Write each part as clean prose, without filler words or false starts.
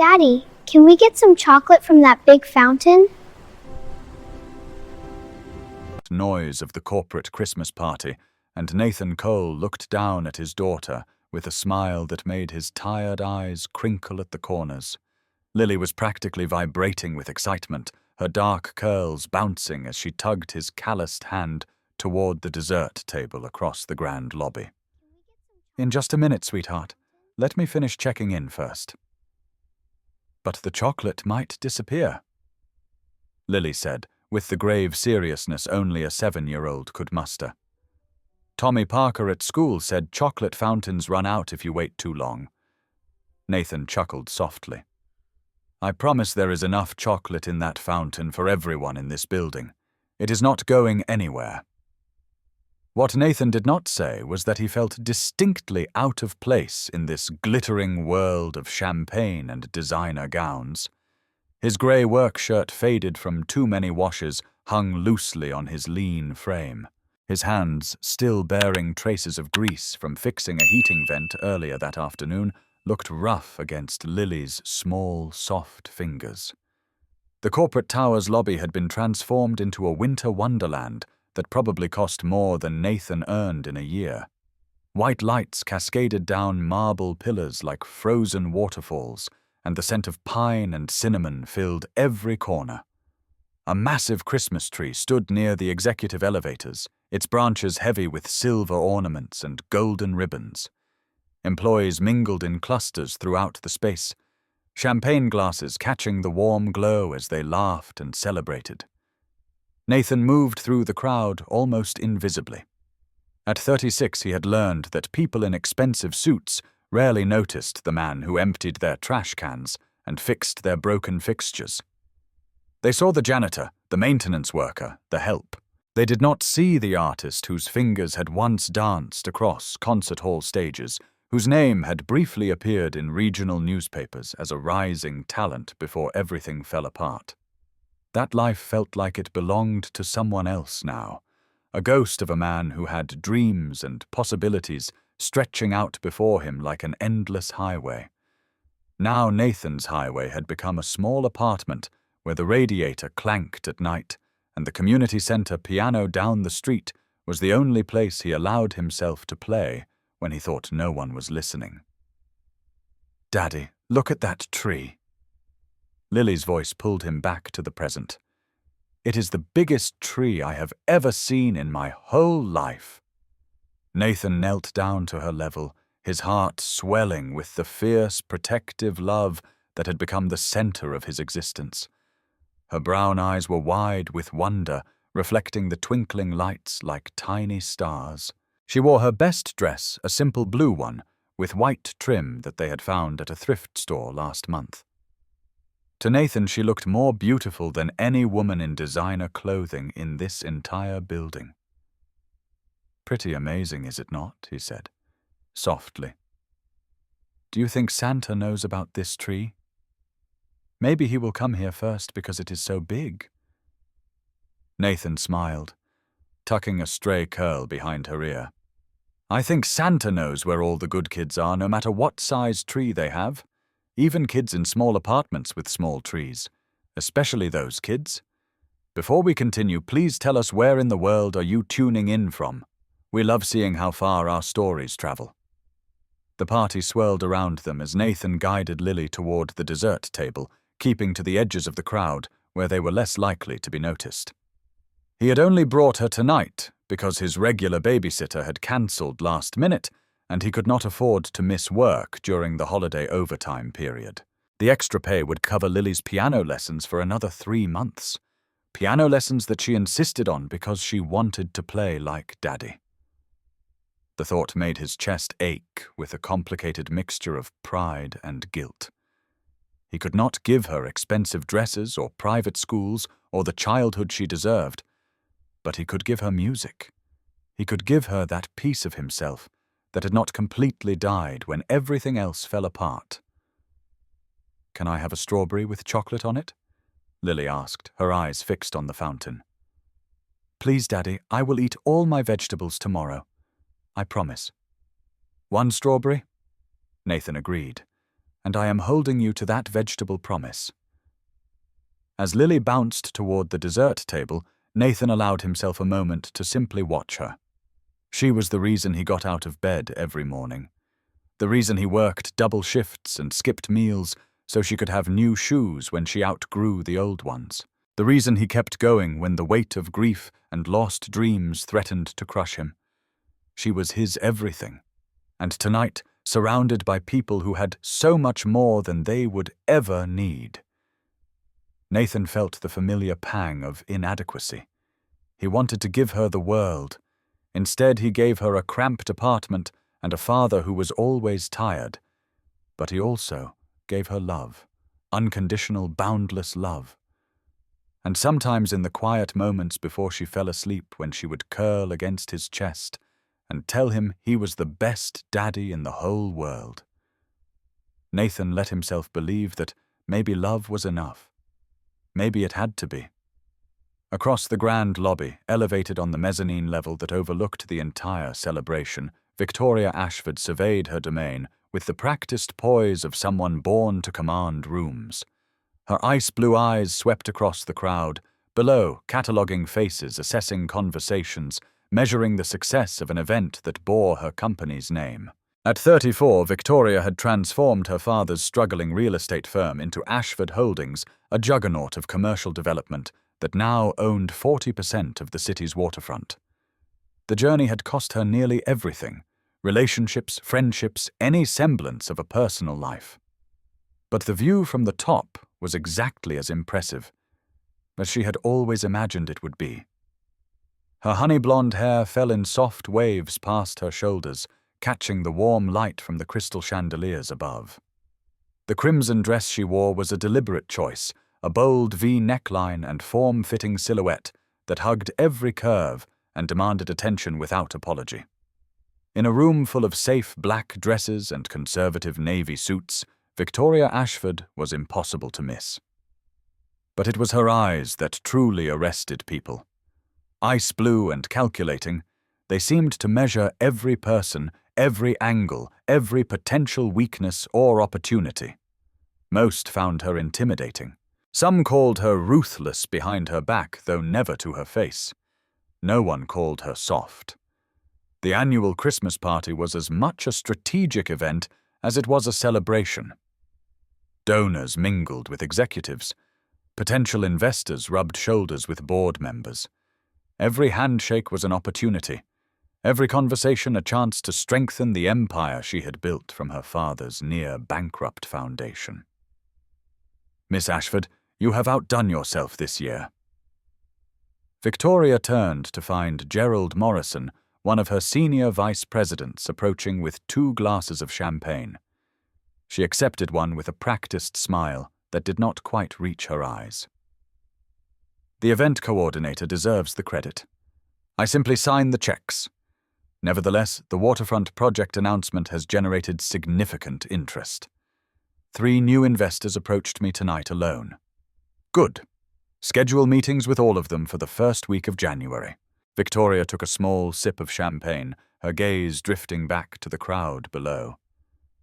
Daddy, can we get some chocolate from that big fountain? Noise of the corporate Christmas party, and Nathan Cole looked down at his daughter with a smile that made his tired eyes crinkle at the corners. Lily was practically vibrating with excitement, her dark curls bouncing as she tugged his calloused hand toward the dessert table across the grand lobby. "In just a minute, sweetheart. Let me finish checking in first." "But the chocolate might disappear," Lily said, with the grave seriousness only a 7-year-old could muster. "Tommy Parker at school said chocolate fountains run out if you wait too long." Nathan chuckled softly. "I promise there is enough chocolate in that fountain for everyone in this building. It is not going anywhere." What Nathan did not say was that he felt distinctly out of place in this glittering world of champagne and designer gowns. His grey work shirt, faded from too many washes, hung loosely on his lean frame, his hands, still bearing traces of grease from fixing a heating vent earlier that afternoon, looked rough against Lily's small, soft fingers. The corporate tower's lobby had been transformed into a winter wonderland that probably cost more than Nathan earned in a year. White lights cascaded down marble pillars like frozen waterfalls, and the scent of pine and cinnamon filled every corner. A massive Christmas tree stood near the executive elevators, its branches heavy with silver ornaments and golden ribbons. Employees mingled in clusters throughout the space, champagne glasses catching the warm glow as they laughed and celebrated. Nathan moved through the crowd almost invisibly. At 36, he had learned that people in expensive suits rarely noticed the man who emptied their trash cans and fixed their broken fixtures. They saw the janitor, the maintenance worker, the help. They did not see the artist whose fingers had once danced across concert hall stages, whose name had briefly appeared in regional newspapers as a rising talent before everything fell apart. That life felt like it belonged to someone else now, a ghost of a man who had dreams and possibilities stretching out before him like an endless highway. Now Nathan's highway had become a small apartment where the radiator clanked at night, and the community center piano down the street was the only place he allowed himself to play when he thought no one was listening. "Daddy, look at that tree." Lily's voice pulled him back to the present. "It is the biggest tree I have ever seen in my whole life." Nathan knelt down to her level, his heart swelling with the fierce, protective love that had become the center of his existence. Her brown eyes were wide with wonder, reflecting the twinkling lights like tiny stars. She wore her best dress, a simple blue one, with white trim that they had found at a thrift store last month. To Nathan, she looked more beautiful than any woman in designer clothing in this entire building. "Pretty amazing, is it not?" he said, softly. "Do you think Santa knows about this tree? Maybe he will come here first because it is so big." Nathan smiled, tucking a stray curl behind her ear. "I think Santa knows where all the good kids are, no matter what size tree they have. Even kids in small apartments with small trees, especially those kids. Before we continue, please tell us where in the world are you tuning in from? We love seeing how far our stories travel." The party swirled around them as Nathan guided Lily toward the dessert table, keeping to the edges of the crowd where they were less likely to be noticed. He had only brought her tonight because his regular babysitter had cancelled last minute, and he could not afford to miss work during the holiday overtime period. The extra pay would cover Lily's piano lessons for another 3 months. Piano lessons that she insisted on because she wanted to play like Daddy. The thought made his chest ache with a complicated mixture of pride and guilt. He could not give her expensive dresses or private schools or the childhood she deserved, but he could give her music. He could give her that piece of himself that had not completely died when everything else fell apart. "Can I have a strawberry with chocolate on it?" Lily asked, her eyes fixed on the fountain. "Please, Daddy, I will eat all my vegetables tomorrow. I promise." "1 strawberry?" Nathan agreed. and I am holding you to that vegetable promise." As Lily bounced toward the dessert table, Nathan allowed himself a moment to simply watch her. She was the reason he got out of bed every morning. The reason he worked double shifts and skipped meals so she could have new shoes when she outgrew the old ones. The reason he kept going when the weight of grief and lost dreams threatened to crush him. She was his everything. And tonight, surrounded by people who had so much more than they would ever need. Nathan felt the familiar pang of inadequacy. He wanted to give her the world. Instead, he gave her a cramped apartment and a father who was always tired. But he also gave her love, unconditional, boundless love. And sometimes in the quiet moments before she fell asleep, when she would curl against his chest and tell him he was the best daddy in the whole world, Nathan let himself believe that maybe love was enough. Maybe it had to be. Across the grand lobby, elevated on the mezzanine level that overlooked the entire celebration, Victoria Ashford surveyed her domain with the practiced poise of someone born to command rooms. Her ice-blue eyes swept across the crowd, below, cataloguing faces, assessing conversations, measuring the success of an event that bore her company's name. At 34, Victoria had transformed her father's struggling real estate firm into Ashford Holdings, a juggernaut of commercial development that now owned 40% of the city's waterfront. The journey had cost her nearly everything: relationships, friendships, any semblance of a personal life. But the view from the top was exactly as impressive as she had always imagined it would be. Her honey-blonde hair fell in soft waves past her shoulders, catching the warm light from the crystal chandeliers above. The crimson dress she wore was a deliberate choice, a bold V neckline and form-fitting silhouette that hugged every curve and demanded attention without apology. In a room full of safe black dresses and conservative navy suits, Victoria Ashford was impossible to miss. But it was her eyes that truly arrested people. Ice blue and calculating, they seemed to measure every person, every angle, every potential weakness or opportunity. Most found her intimidating. Some called her ruthless behind her back, though never to her face. No one called her soft. The annual Christmas party was as much a strategic event as it was a celebration. Donors mingled with executives. Potential investors rubbed shoulders with board members. Every handshake was an opportunity. Every conversation a chance to strengthen the empire she had built from her father's near-bankrupt foundation. "Miss Ashford, you have outdone yourself this year." Victoria turned to find Gerald Morrison, one of her senior vice presidents, approaching with 2 glasses of champagne. She accepted one with a practiced smile that did not quite reach her eyes. "The event coordinator deserves the credit. I simply sign the checks. Nevertheless, the waterfront project announcement has generated significant interest. 3 new investors approached me tonight alone." "Good. Schedule meetings with all of them for the first week of January." Victoria took a small sip of champagne, her gaze drifting back to the crowd below.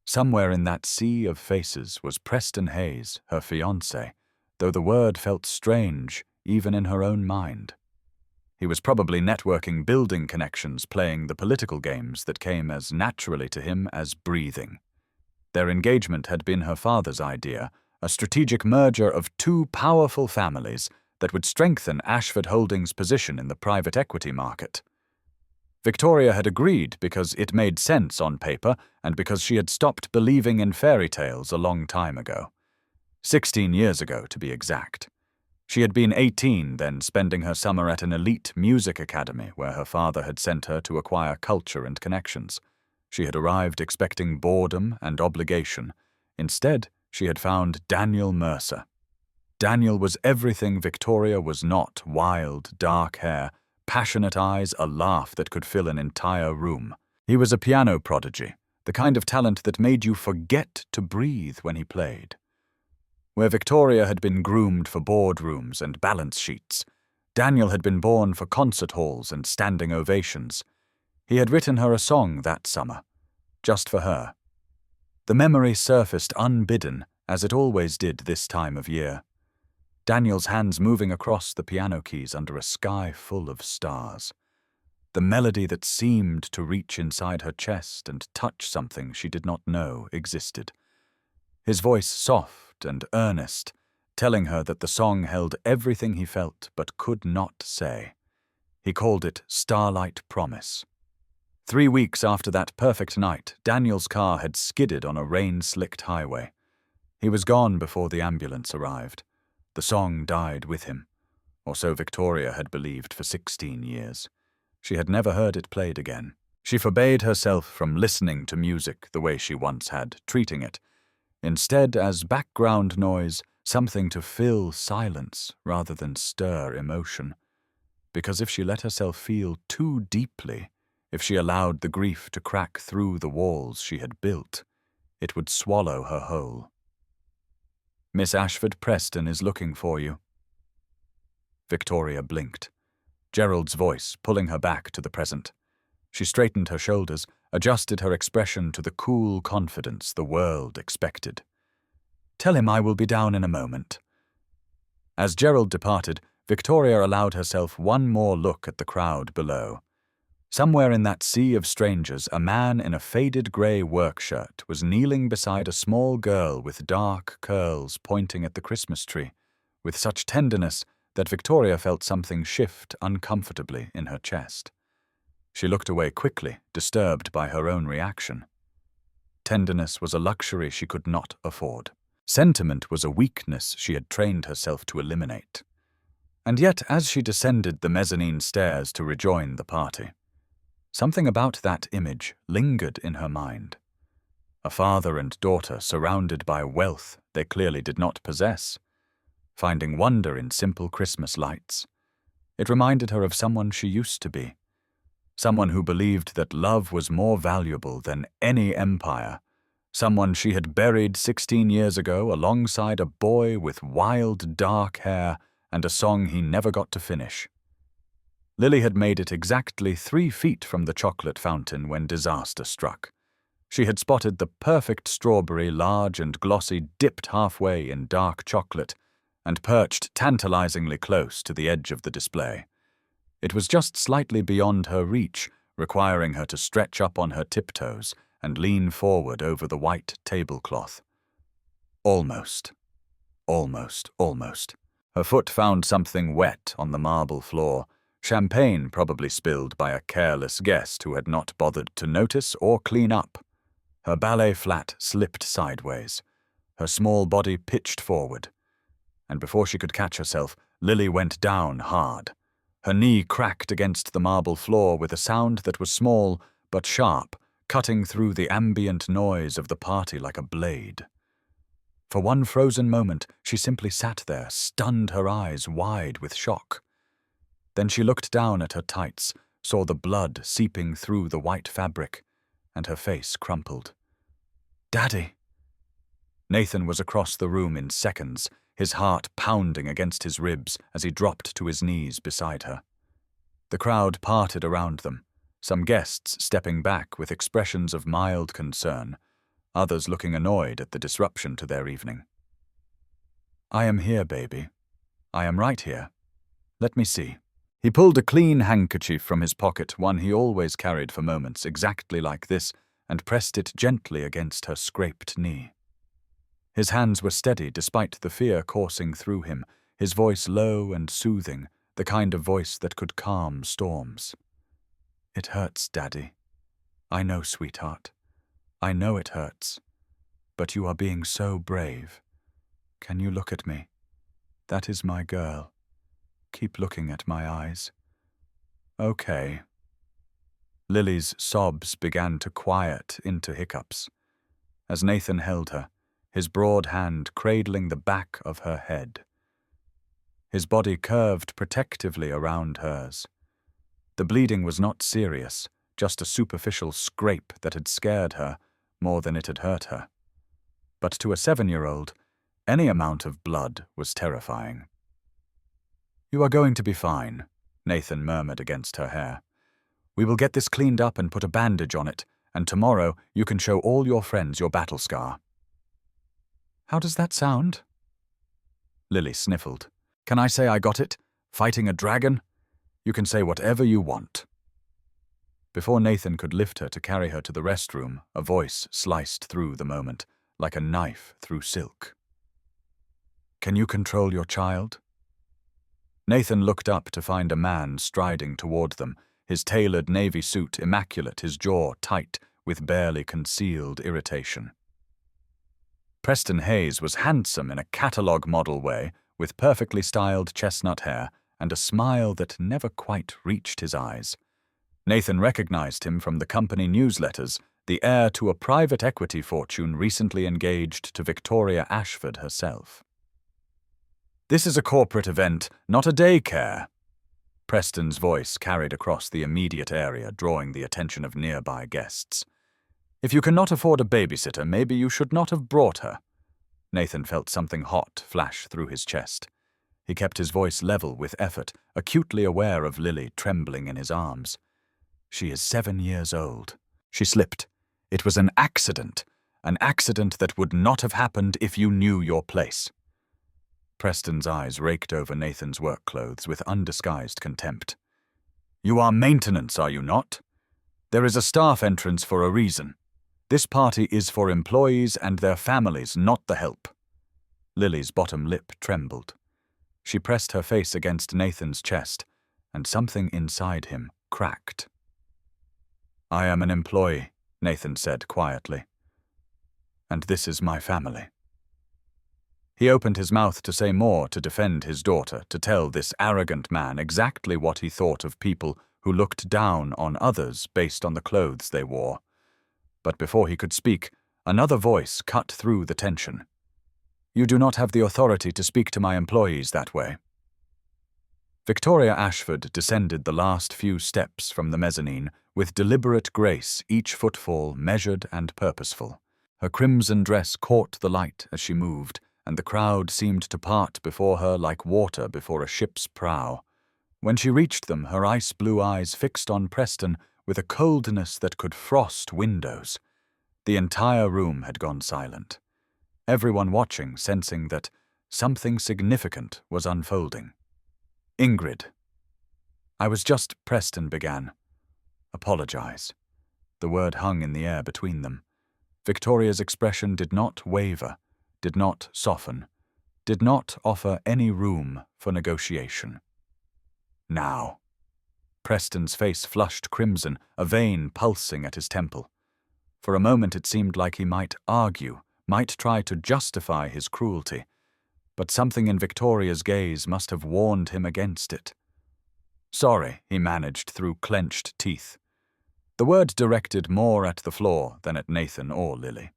Somewhere in that sea of faces was Preston Hayes, her fiancé, though the word felt strange even in her own mind. He was probably networking building connections, playing the political games that came as naturally to him as breathing. Their engagement had been her father's idea, a strategic merger of 2 powerful families that would strengthen Ashford Holdings' position in the private equity market. Victoria had agreed because it made sense on paper and because she had stopped believing in fairy tales a long time ago. 16 years ago, to be exact. She had been 18 then, spending her summer at an elite music academy where her father had sent her to acquire culture and connections. She had arrived expecting boredom and obligation. Instead, she had found Daniel Mercer. Daniel was everything Victoria was not: wild, dark hair, passionate eyes, a laugh that could fill an entire room. He was a piano prodigy, the kind of talent that made you forget to breathe when he played. Where Victoria had been groomed for boardrooms and balance sheets, Daniel had been born for concert halls and standing ovations. He had written her a song that summer, just for her. The memory surfaced unbidden, as it always did this time of year. Daniel's hands moving across the piano keys under a sky full of stars. The melody that seemed to reach inside her chest and touch something she did not know existed. His voice soft and earnest, telling her that the song held everything he felt but could not say. He called it Starlight Promise. 3 weeks after that perfect night, Daniel's car had skidded on a rain-slicked highway. He was gone before the ambulance arrived. The song died with him, or so Victoria had believed for 16 years. She had never heard it played again. She forbade herself from listening to music the way she once had, treating it, instead as background noise, something to fill silence rather than stir emotion. Because if she let herself feel too deeply, if she allowed the grief to crack through the walls she had built, it would swallow her whole. "Miss Ashford Preston is looking for you." Victoria blinked, Gerald's voice pulling her back to the present. She straightened her shoulders, adjusted her expression to the cool confidence the world expected. "Tell him I will be down in a moment." As Gerald departed, Victoria allowed herself one more look at the crowd below. Somewhere in that sea of strangers, a man in a faded grey work shirt was kneeling beside a small girl with dark curls pointing at the Christmas tree, with such tenderness that Victoria felt something shift uncomfortably in her chest. She looked away quickly, disturbed by her own reaction. Tenderness was a luxury she could not afford. Sentiment was a weakness she had trained herself to eliminate. And yet, as she descended the mezzanine stairs to rejoin the party, something about that image lingered in her mind. A father and daughter surrounded by wealth they clearly did not possess, finding wonder in simple Christmas lights. It reminded her of someone she used to be, someone who believed that love was more valuable than any empire, someone she had buried 16 years ago alongside a boy with wild dark hair and a song he never got to finish. Lily had made it exactly 3 feet from the chocolate fountain when disaster struck. She had spotted the perfect strawberry, large and glossy, dipped halfway in dark chocolate, and perched tantalizingly close to the edge of the display. It was just slightly beyond her reach, requiring her to stretch up on her tiptoes and lean forward over the white tablecloth. Almost. Her foot found something wet on the marble floor, champagne probably spilled by a careless guest who had not bothered to notice or clean up. Her ballet flat slipped sideways. Her small body pitched forward. And before she could catch herself, Lily went down hard. Her knee cracked against the marble floor with a sound that was small but sharp, cutting through the ambient noise of the party like a blade. For one frozen moment, she simply sat there, stunned, her eyes wide with shock. Then she looked down at her tights, saw the blood seeping through the white fabric, and her face crumpled. "Daddy!" Nathan was across the room in seconds, his heart pounding against his ribs as he dropped to his knees beside her. The crowd parted around them, some guests stepping back with expressions of mild concern, others looking annoyed at the disruption to their evening. "I am here, baby. I am right here. Let me see." He pulled a clean handkerchief from his pocket, one he always carried for moments exactly like this, and pressed it gently against her scraped knee. His hands were steady despite the fear coursing through him, his voice low and soothing, the kind of voice that could calm storms. "It hurts, Daddy. I know, sweetheart. I know it hurts. But you are being so brave. Can you look at me? That is my girl. Keep looking at my eyes." "Okay." Lily's sobs began to quiet into hiccups. As Nathan held her, his broad hand cradling the back of her head. His body curved protectively around hers. The bleeding was not serious, just a superficial scrape that had scared her more than it had hurt her. But to a 7-year-old, any amount of blood was terrifying. "You are going to be fine," Nathan murmured against her hair. "We will get this cleaned up and put a bandage on it, and tomorrow you can show all your friends your battle scar." "How does that sound?" Lily sniffled. "Can I say I got it? Fighting a dragon? You can say whatever you want." Before Nathan could lift her to carry her to the restroom, a voice sliced through the moment, like a knife through silk. "Can you control your child?" Nathan looked up to find a man striding toward them, his tailored navy suit immaculate, his jaw tight with barely concealed irritation. Preston Hayes was handsome in a catalogue model way, with perfectly styled chestnut hair and a smile that never quite reached his eyes. Nathan recognized him from the company newsletters, the heir to a private equity fortune recently engaged to Victoria Ashford herself. "This is a corporate event, not a daycare." Preston's voice carried across the immediate area, drawing the attention of nearby guests. "If you cannot afford a babysitter, maybe you should not have brought her." Nathan felt something hot flash through his chest. He kept his voice level with effort, acutely aware of Lily trembling in his arms. "She is 7 years old." She slipped. "It was an accident that would not have happened if you knew your place." Preston's eyes raked over Nathan's work clothes with undisguised contempt. "You are maintenance, are you not? There is a staff entrance for a reason. This party is for employees and their families, not the help." Lily's bottom lip trembled. She pressed her face against Nathan's chest, and something inside him cracked. "I am an employee," Nathan said quietly. "And this is my family." He opened his mouth to say more, to defend his daughter, to tell this arrogant man exactly what he thought of people who looked down on others based on the clothes they wore. But before he could speak, another voice cut through the tension. "You do not have the authority to speak to my employees that way." Victoria Ashford descended the last few steps from the mezzanine with deliberate grace, each footfall measured and purposeful. Her crimson dress caught the light as she moved, and the crowd seemed to part before her like water before a ship's prow. When she reached them, her ice-blue eyes fixed on Preston with a coldness that could frost windows. The entire room had gone silent, everyone watching, sensing that something significant was unfolding. "Ingrid." Preston began. "Apologize." The word hung in the air between them. Victoria's expression did not waver, did not soften, did not offer any room for negotiation. "Now." Preston's face flushed crimson, a vein pulsing at his temple. For a moment it seemed like he might argue, might try to justify his cruelty, but something in Victoria's gaze must have warned him against it. "Sorry," he managed through clenched teeth. The word directed more at the floor than at Nathan or Lily.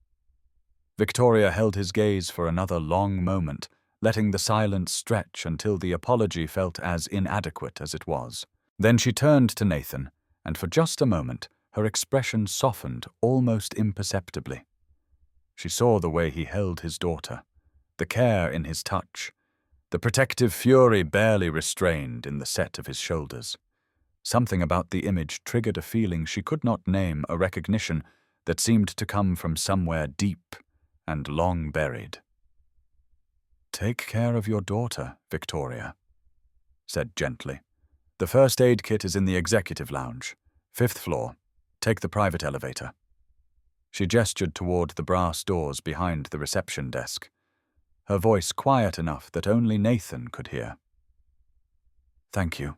Victoria held his gaze for another long moment, letting the silence stretch until the apology felt as inadequate as it was. Then she turned to Nathan, and for just a moment her expression softened almost imperceptibly. She saw the way he held his daughter, the care in his touch, the protective fury barely restrained in the set of his shoulders. Something about the image triggered a feeling she could not name, a recognition that seemed to come from somewhere deep and long buried. "Take care of your daughter, Victoria," said gently. "The first aid kit is in the executive lounge, 5th floor. Take the private elevator." She gestured toward the brass doors behind the reception desk, her voice quiet enough that only Nathan could hear. "Thank you."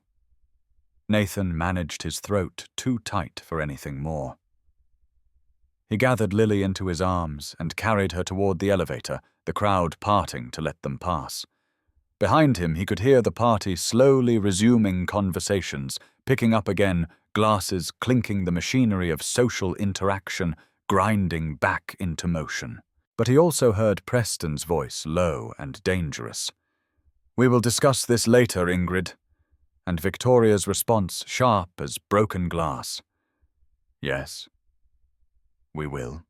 Nathan managed his throat too tight for anything more. He gathered Lily into his arms and carried her toward the elevator, the crowd parting to let them pass. Behind him, he could hear the party slowly resuming conversations, picking up again, glasses clinking, the machinery of social interaction grinding back into motion. But he also heard Preston's voice, low and dangerous. "We will discuss this later, Ingrid." And Victoria's response, sharp as broken glass. "Yes, we will."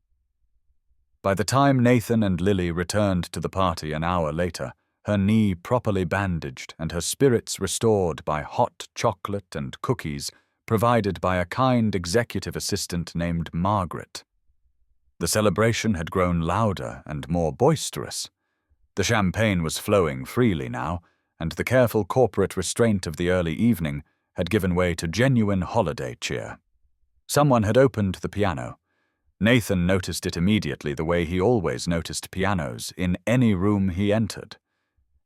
By the time Nathan and Lily returned to the party an hour later, her knee properly bandaged and her spirits restored by hot chocolate and cookies, provided by a kind executive assistant named Margaret. The celebration had grown louder and more boisterous. The champagne was flowing freely now, and the careful corporate restraint of the early evening had given way to genuine holiday cheer. Someone had opened the piano. Nathan noticed it immediately the way he always noticed pianos in any room he entered.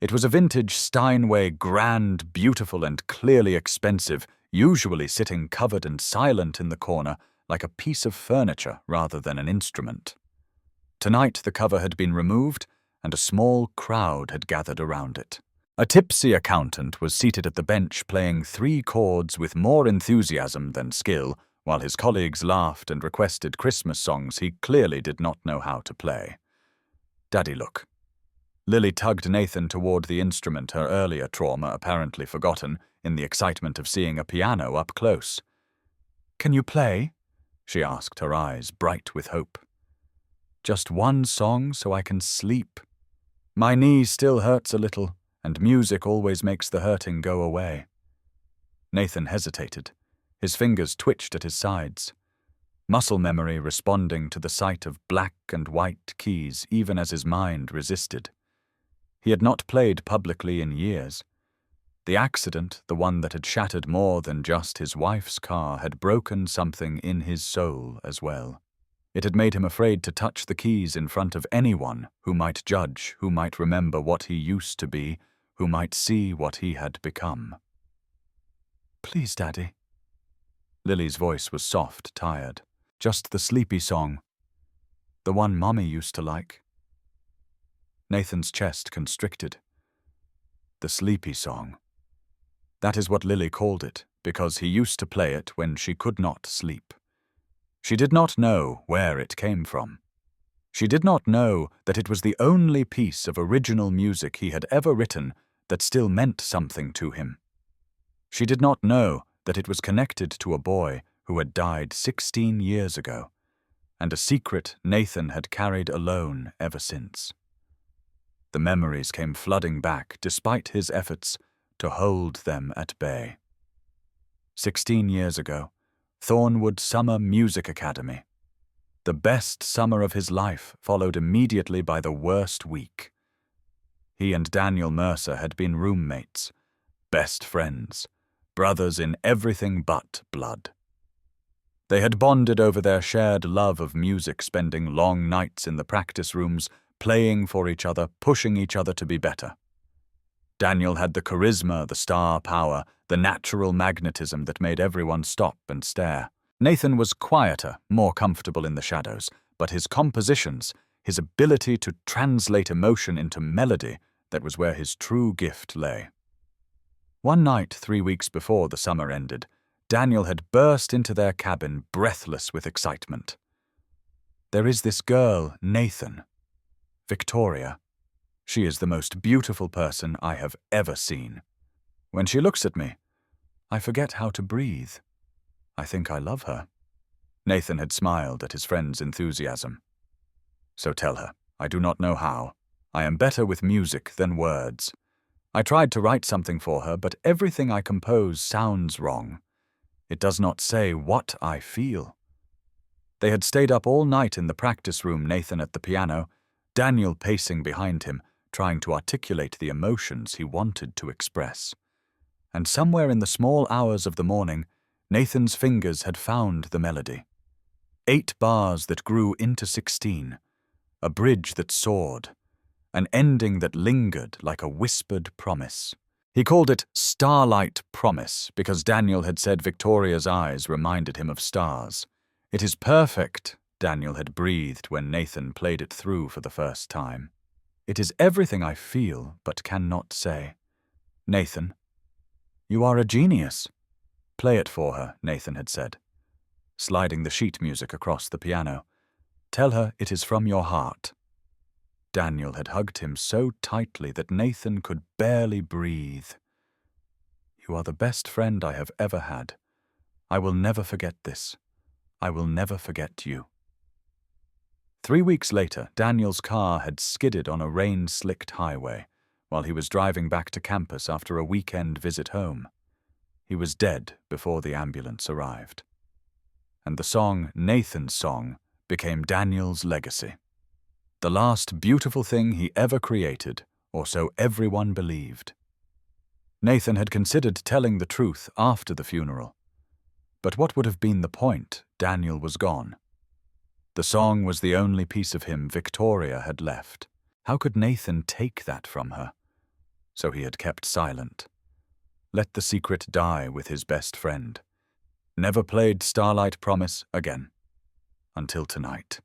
It was a vintage Steinway, grand, beautiful, and clearly expensive, usually sitting covered and silent in the corner like a piece of furniture rather than an instrument. Tonight the cover had been removed, and a small crowd had gathered around it. A tipsy accountant was seated at the bench playing 3 chords with more enthusiasm than skill, while his colleagues laughed and requested Christmas songs he clearly did not know how to play. "Daddy, look." Lily tugged Nathan toward the instrument, her earlier trauma apparently forgotten in the excitement of seeing a piano up close. "Can you play?" she asked, her eyes bright with hope. "Just one song so I can sleep. My knee still hurts a little, and music always makes the hurting go away." Nathan hesitated. His fingers twitched at his sides. Muscle memory responding to the sight of black and white keys even as his mind resisted. He had not played publicly in years. The accident, the one that had shattered more than just his wife's car, had broken something in his soul as well. It had made him afraid to touch the keys in front of anyone who might judge, who might remember what he used to be, who might see what he had become. "Please, Daddy." Lily's voice was soft, tired. "Just the sleepy song. The one Mommy used to like." Nathan's chest constricted. The sleepy song. That is what Lily called it, because he used to play it when she could not sleep. She did not know where it came from. She did not know that it was the only piece of original music he had ever written that still meant something to him. She did not know that it was connected to a boy who had died 16 years ago, and a secret Nathan had carried alone ever since. The memories came flooding back despite his efforts to hold them at bay. 16 years ago, Thornwood Summer Music Academy. The best summer of his life followed immediately by the worst week. He and Daniel Mercer had been roommates, best friends, brothers in everything but blood. They had bonded over their shared love of music, spending long nights in the practice rooms, playing for each other, pushing each other to be better. Daniel had the charisma, the star power, the natural magnetism that made everyone stop and stare. Nathan was quieter, more comfortable in the shadows, but his compositions, his ability to translate emotion into melody, that was where his true gift lay. One night, 3 weeks before the summer ended, Daniel had burst into their cabin, breathless with excitement. "There is this girl, Nathan. Victoria. She is the most beautiful person I have ever seen. When she looks at me, I forget how to breathe. I think I love her." Nathan had smiled at his friend's enthusiasm. "So tell her, I do not know how. I am better with music than words. I tried to write something for her, but everything I compose sounds wrong. It does not say what I feel." They had stayed up all night in the practice room, Nathan at the piano, Daniel pacing behind him, trying to articulate the emotions he wanted to express. And somewhere in the small hours of the morning, Nathan's fingers had found the melody. 8 bars that grew into 16, a bridge that soared, an ending that lingered like a whispered promise. He called it Starlight Promise because Daniel had said Victoria's eyes reminded him of stars. "It is perfect," Daniel had breathed when Nathan played it through for the first time. "It is everything I feel but cannot say. Nathan, you are a genius." "Play it for her," Nathan had said, sliding the sheet music across the piano. "Tell her it is from your heart." Daniel had hugged him so tightly that Nathan could barely breathe. "You are the best friend I have ever had. I will never forget this. I will never forget you." 3 weeks later, Daniel's car had skidded on a rain-slicked highway while he was driving back to campus after a weekend visit home. He was dead before the ambulance arrived. And the song, Nathan's song, became Daniel's legacy. The last beautiful thing he ever created, or so everyone believed. Nathan had considered telling the truth after the funeral. But what would have been the point? Daniel was gone. The song was the only piece of him Victoria had left. How could Nathan take that from her? So he had kept silent. Let the secret die with his best friend. Never played Starlight Promise again. Until tonight.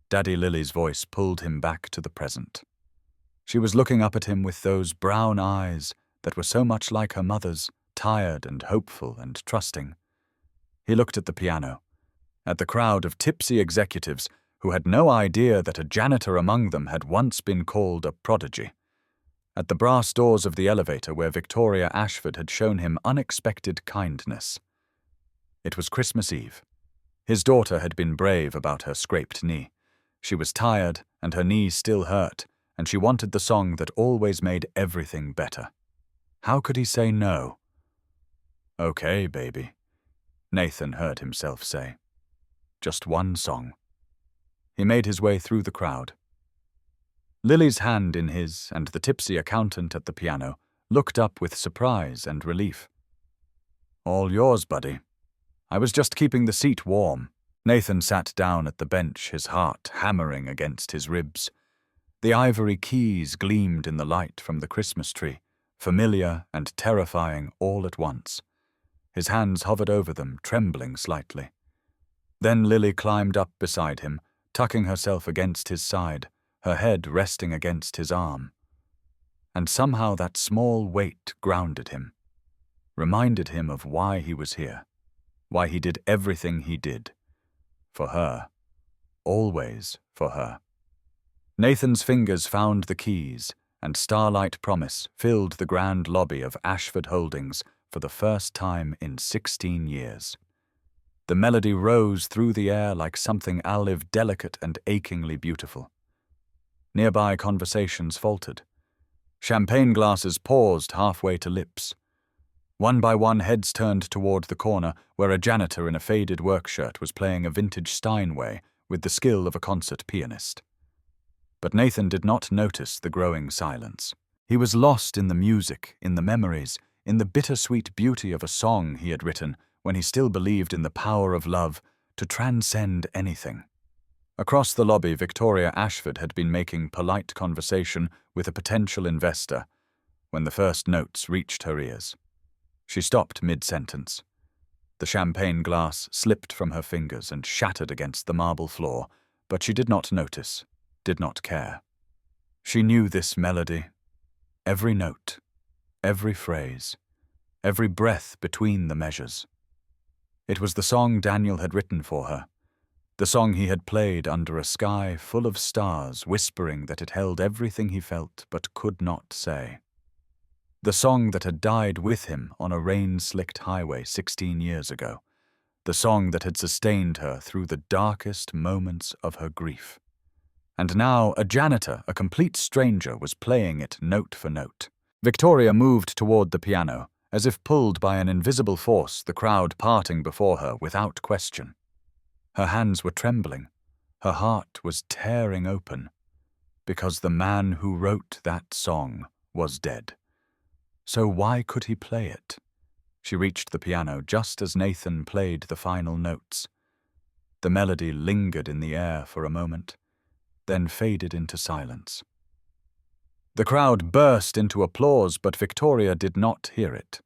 Daddy Lily's voice pulled him back to the present. She was looking up at him with those brown eyes that were so much like her mother's, tired and hopeful and trusting. He looked at the piano, at the crowd of tipsy executives who had no idea that a janitor among them had once been called a prodigy, at the brass doors of the elevator where Victoria Ashford had shown him unexpected kindness. It was Christmas Eve. His daughter had been brave about her scraped knee. She was tired, and her knee still hurt, and she wanted the song that always made everything better. How could he say no? "Okay, baby," Nathan heard himself say. Just one song. He made his way through the crowd. Lily's hand in his, and the tipsy accountant at the piano looked up with surprise and relief. "All yours, buddy. I was just keeping the seat warm." Nathan sat down at the bench, his heart hammering against his ribs. The ivory keys gleamed in the light from the Christmas tree, familiar and terrifying all at once. His hands hovered over them, trembling slightly. Then Lily climbed up beside him, tucking herself against his side, her head resting against his arm. And somehow that small weight grounded him, reminded him of why he was here, why he did everything he did. For her. Always for her. Nathan's fingers found the keys, and Starlight Promise filled the grand lobby of Ashford Holdings for the first time in 16 years. The melody rose through the air like something alive, delicate and achingly beautiful. Nearby conversations faltered. Champagne glasses paused halfway to lips. One by one, heads turned toward the corner where a janitor in a faded work shirt was playing a vintage Steinway with the skill of a concert pianist. But Nathan did not notice the growing silence. He was lost in the music, in the memories, in the bittersweet beauty of a song he had written when he still believed in the power of love to transcend anything. Across the lobby, Victoria Ashford had been making polite conversation with a potential investor when the first notes reached her ears. She stopped mid-sentence. The champagne glass slipped from her fingers and shattered against the marble floor, but she did not notice, did not care. She knew this melody, every note, every phrase, every breath between the measures. It was the song Daniel had written for her, the song he had played under a sky full of stars, whispering that it held everything he felt but could not say. The song that had died with him on a rain-slicked highway 16 years ago. The song that had sustained her through the darkest moments of her grief. And now a janitor, a complete stranger, was playing it note for note. Victoria moved toward the piano, as if pulled by an invisible force, the crowd parting before her without question. Her hands were trembling. Her heart was tearing open. Because the man who wrote that song was dead. So why could he play it? She reached the piano just as Nathan played the final notes. The melody lingered in the air for a moment, then faded into silence. The crowd burst into applause, but Victoria did not hear it.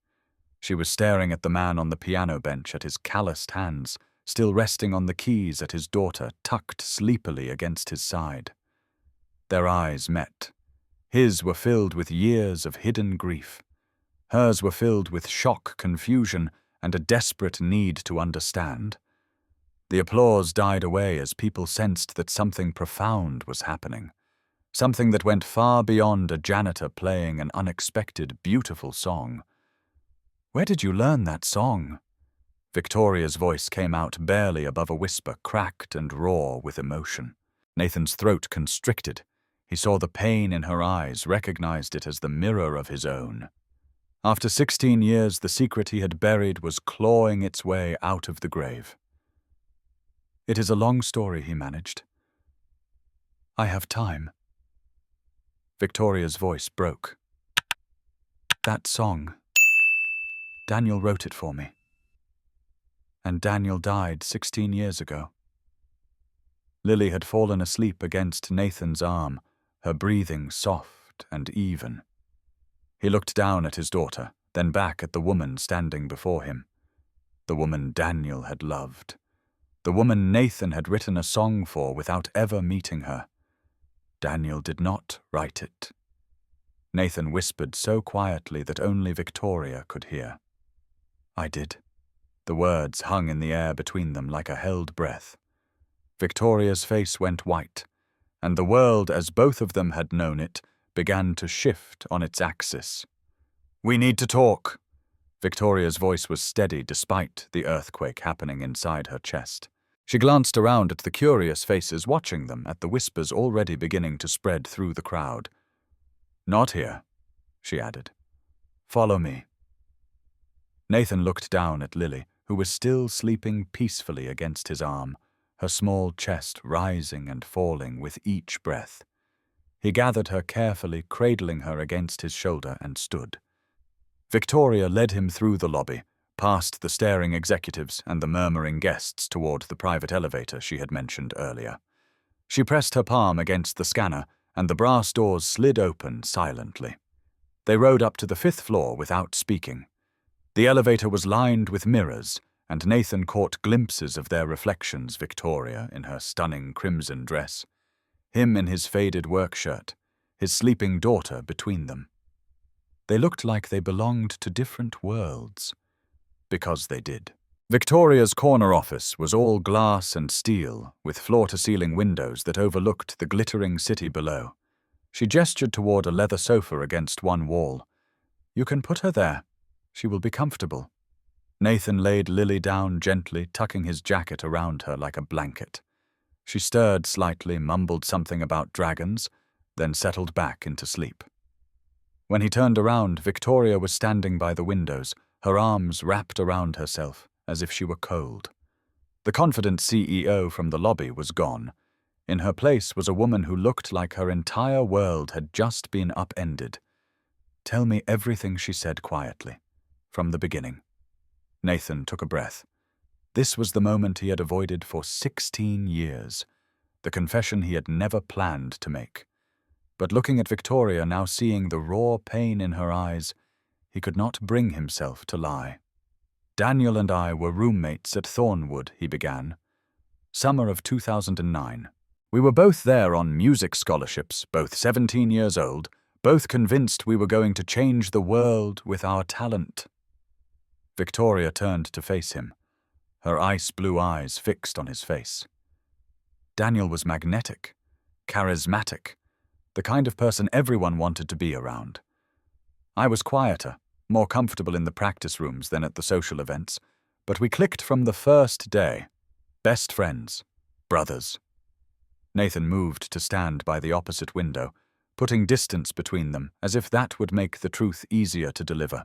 She was staring at the man on the piano bench, at his calloused hands, still resting on the keys, at his daughter, tucked sleepily against his side. Their eyes met. His were filled with years of hidden grief. Hers were filled with shock, confusion, and a desperate need to understand. The applause died away as people sensed that something profound was happening, something that went far beyond a janitor playing an unexpected, beautiful song. "Where did you learn that song?" Victoria's voice came out barely above a whisper, cracked and raw with emotion. Nathan's throat constricted. He saw the pain in her eyes, recognized it as the mirror of his own. After 16 years, the secret he had buried was clawing its way out of the grave. "It is a long story," he managed. "I have time." Victoria's voice broke. "That song, Daniel wrote it for me. And Daniel died 16 years ago." Lily had fallen asleep against Nathan's arm, her breathing soft and even. He looked down at his daughter, then back at the woman standing before him. The woman Daniel had loved. The woman Nathan had written a song for without ever meeting her. Daniel did not write it. Nathan whispered so quietly that only Victoria could hear. "I did." The words hung in the air between them like a held breath. Victoria's face went white, and the world, as both of them had known it, began to shift on its axis. "We need to talk." Victoria's voice was steady despite the earthquake happening inside her chest. She glanced around at the curious faces watching them, at the whispers already beginning to spread through the crowd. "Not here," she added. "Follow me." Nathan looked down at Lily, who was still sleeping peacefully against his arm, her small chest rising and falling with each breath. He gathered her carefully, cradling her against his shoulder, and stood. Victoria led him through the lobby, past the staring executives and the murmuring guests toward the private elevator she had mentioned earlier. She pressed her palm against the scanner, and the brass doors slid open silently. They rode up to the 5th floor without speaking. The elevator was lined with mirrors, and Nathan caught glimpses of their reflections, Victoria in her stunning crimson dress, him in his faded work shirt, his sleeping daughter between them. They looked like they belonged to different worlds, because they did. Victoria's corner office was all glass and steel, with floor-to-ceiling windows that overlooked the glittering city below. She gestured toward a leather sofa against one wall. "You can put her there. She will be comfortable." Nathan laid Lily down gently, tucking his jacket around her like a blanket. She stirred slightly, mumbled something about dragons, then settled back into sleep. When he turned around, Victoria was standing by the windows, her arms wrapped around herself, as if she were cold. The confident CEO from the lobby was gone. In her place was a woman who looked like her entire world had just been upended. "Tell me everything," she said quietly, "from the beginning." Nathan took a breath. This was the moment he had avoided for 16 years, the confession he had never planned to make. But looking at Victoria, now seeing the raw pain in her eyes, he could not bring himself to lie. "Daniel and I were roommates at Thornwood," he began. "Summer of 2009. We were both there on music scholarships, both 17 years old, both convinced we were going to change the world with our talent." Victoria turned to face him, her ice-blue eyes fixed on his face. Daniel was magnetic, charismatic, the kind of person everyone wanted to be around. I was quieter, more comfortable in the practice rooms than at the social events, but we clicked from the first day. Best friends, brothers. Nathan moved to stand by the opposite window, putting distance between them, as if that would make the truth easier to deliver.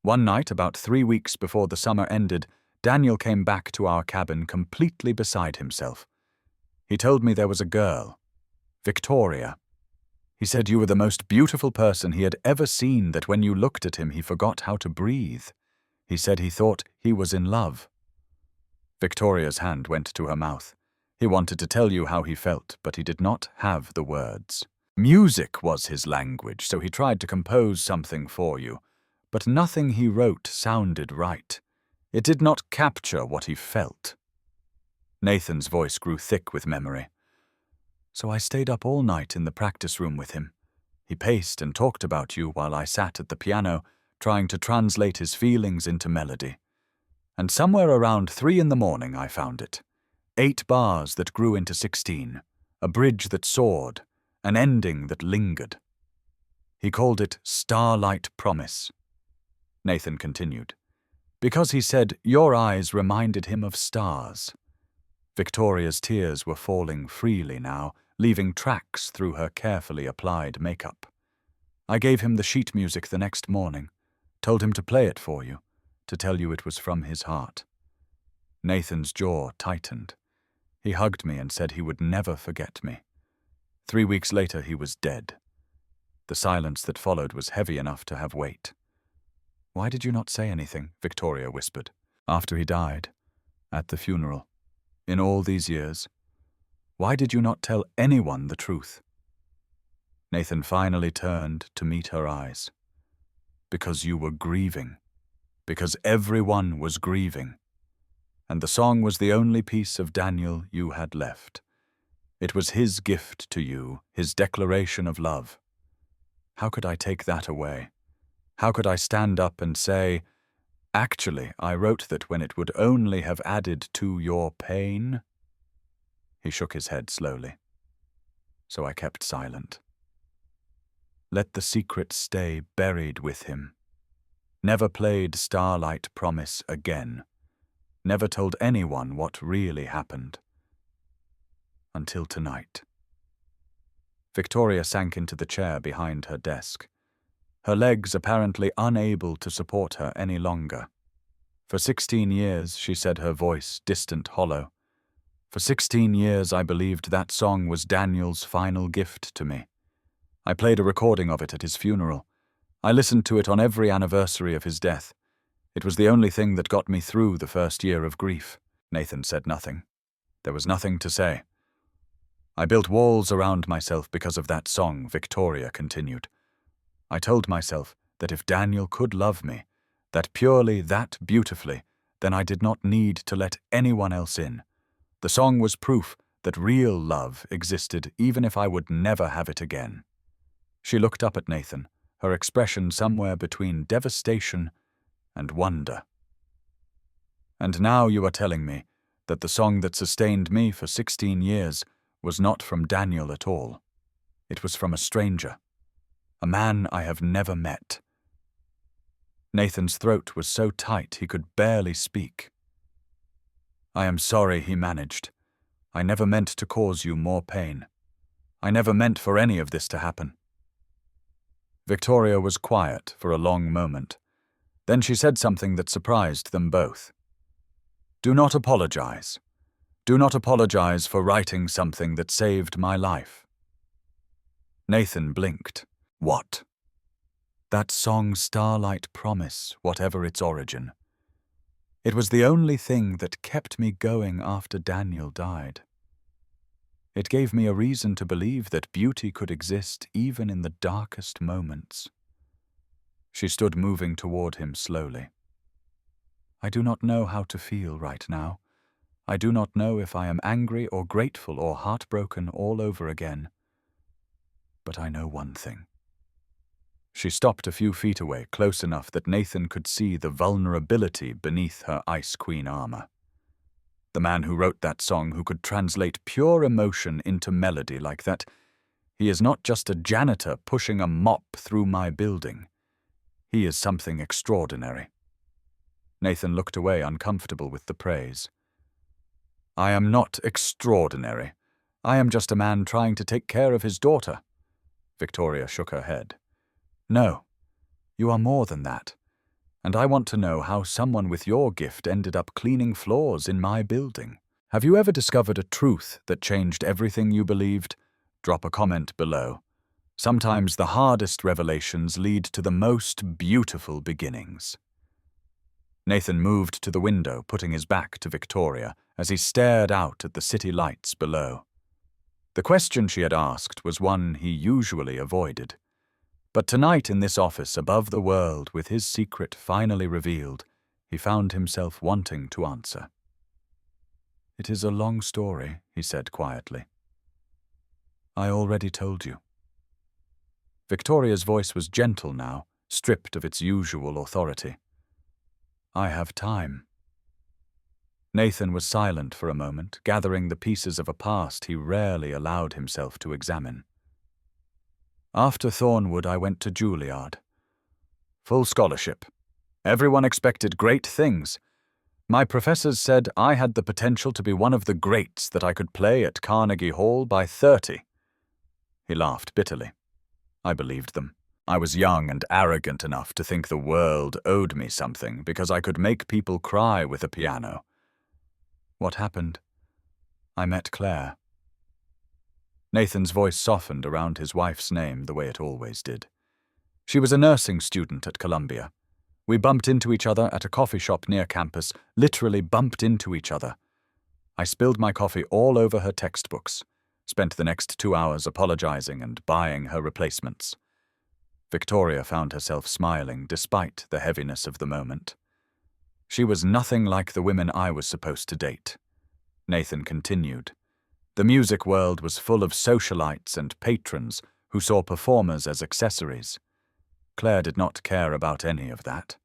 One night, about 3 weeks before the summer ended, Daniel came back to our cabin completely beside himself. He told me there was a girl, Victoria. He said you were the most beautiful person he had ever seen, that when you looked at him he forgot how to breathe. He said he thought he was in love. Victoria's hand went to her mouth. He wanted to tell you how he felt, but he did not have the words. Music was his language, so he tried to compose something for you, but nothing he wrote sounded right. It did not capture what he felt. Nathan's voice grew thick with memory. So I stayed up all night in the practice room with him. He paced and talked about you while I sat at the piano, trying to translate his feelings into melody. And somewhere around 3 in the morning I found it. 8 bars that grew into 16, a bridge that soared, an ending that lingered. He called it Starlight Promise. Nathan continued. Because he said your eyes reminded him of stars. Victoria's tears were falling freely now, leaving tracks through her carefully applied makeup. I gave him the sheet music the next morning, told him to play it for you, to tell you it was from his heart. Nathan's jaw tightened. He hugged me and said he would never forget me. 3 weeks later, he was dead. The silence that followed was heavy enough to have weight. "Why did you not say anything?" Victoria whispered. "After he died, at the funeral, in all these years, why did you not tell anyone the truth?" Nathan finally turned to meet her eyes. "Because you were grieving. Because everyone was grieving. And the song was the only piece of Daniel you had left. It was his gift to you, his declaration of love. How could I take that away? How could I stand up and say, 'Actually, I wrote that when it would only have added to your pain'?" He shook his head slowly. So I kept silent. Let the secret stay buried with him. Never played Starlight Promise again. Never told anyone what really happened. Until tonight. Victoria sank into the chair behind her desk, her legs apparently unable to support her any longer. "For 16 years, she said, her voice distant, hollow. "For 16 years I believed that song was Daniel's final gift to me. I played a recording of it at his funeral. I listened to it on every anniversary of his death. It was the only thing that got me through the first year of grief." Nathan said nothing. There was nothing to say. "I built walls around myself because of that song," Victoria continued. "I told myself that if Daniel could love me, that purely, that beautifully, then I did not need to let anyone else in. The song was proof that real love existed even if I would never have it again." She looked up at Nathan, her expression somewhere between devastation and wonder. "And now you are telling me that the song that sustained me for 16 years was not from Daniel at all. It was from a stranger, a man I have never met." Nathan's throat was so tight he could barely speak. "I am sorry," he managed. "I never meant to cause you more pain. I never meant for any of this to happen." Victoria was quiet for a long moment. Then she said something that surprised them both. "Do not apologize. Do not apologize for writing something that saved my life." Nathan blinked. "What?" "That song Starlight Promise, whatever its origin. It was the only thing that kept me going after Daniel died. It gave me a reason to believe that beauty could exist even in the darkest moments." She stood moving toward him slowly. "I do not know how to feel right now. I do not know if I am angry or grateful or heartbroken all over again. But I know one thing." She stopped a few feet away, close enough that Nathan could see the vulnerability beneath her Ice Queen armor. The man who wrote that song, who could translate pure emotion into melody like that, he is not just a janitor pushing a mop through my building. He is something extraordinary. Nathan looked away, uncomfortable with the praise. "I am not extraordinary. I am just a man trying to take care of his daughter." Victoria shook her head. "No, you are more than that. And I want to know how someone with your gift ended up cleaning floors in my building. Have you ever discovered a truth that changed everything you believed? Drop a comment below. Sometimes the hardest revelations lead to the most beautiful beginnings." Nathan moved to the window, putting his back to Victoria as he stared out at the city lights below. The question she had asked was one he usually avoided. But tonight in this office above the world, with his secret finally revealed, he found himself wanting to answer. "It is a long story," he said quietly. "I already told you." Victoria's voice was gentle now, stripped of its usual authority. "I have time." Nathan was silent for a moment, gathering the pieces of a past he rarely allowed himself to examine. "After Thornwood, I went to Juilliard. Full scholarship. Everyone expected great things. My professors said I had the potential to be one of the greats, that I could play at Carnegie Hall by 30. He laughed bitterly. I believed them. I was young and arrogant enough to think the world owed me something because I could make people cry with a piano. What happened? I met Claire. Nathan's voice softened around his wife's name the way it always did. She was a nursing student at Columbia. We bumped into each other at a coffee shop near campus, literally bumped into each other. I spilled my coffee all over her textbooks, spent the next 2 hours apologizing and buying her replacements. Victoria found herself smiling despite the heaviness of the moment. She was nothing like the women I was supposed to date. Nathan continued. The music world was full of socialites and patrons who saw performers as accessories. Claire did not care about any of that.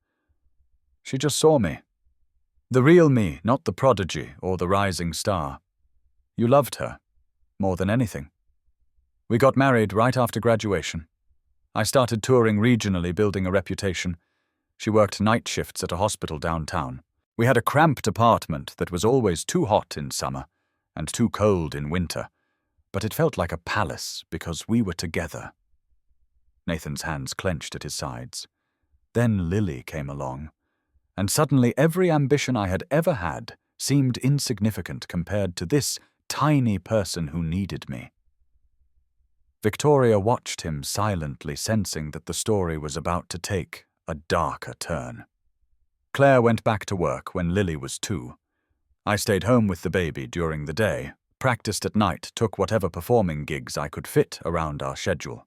She just saw me. The real me, not the prodigy or the rising star. You loved her, more than anything. We got married right after graduation. I started touring regionally, building a reputation. She worked night shifts at a hospital downtown. We had a cramped apartment that was always too hot in summer and too cold in winter, but it felt like a palace because we were together. Nathan's hands clenched at his sides. Then Lily came along, and suddenly every ambition I had ever had seemed insignificant compared to this tiny person who needed me. Victoria watched him silently, sensing that the story was about to take a darker turn. Claire went back to work when Lily was 2. I stayed home with the baby during the day, practiced at night, took whatever performing gigs I could fit around our schedule.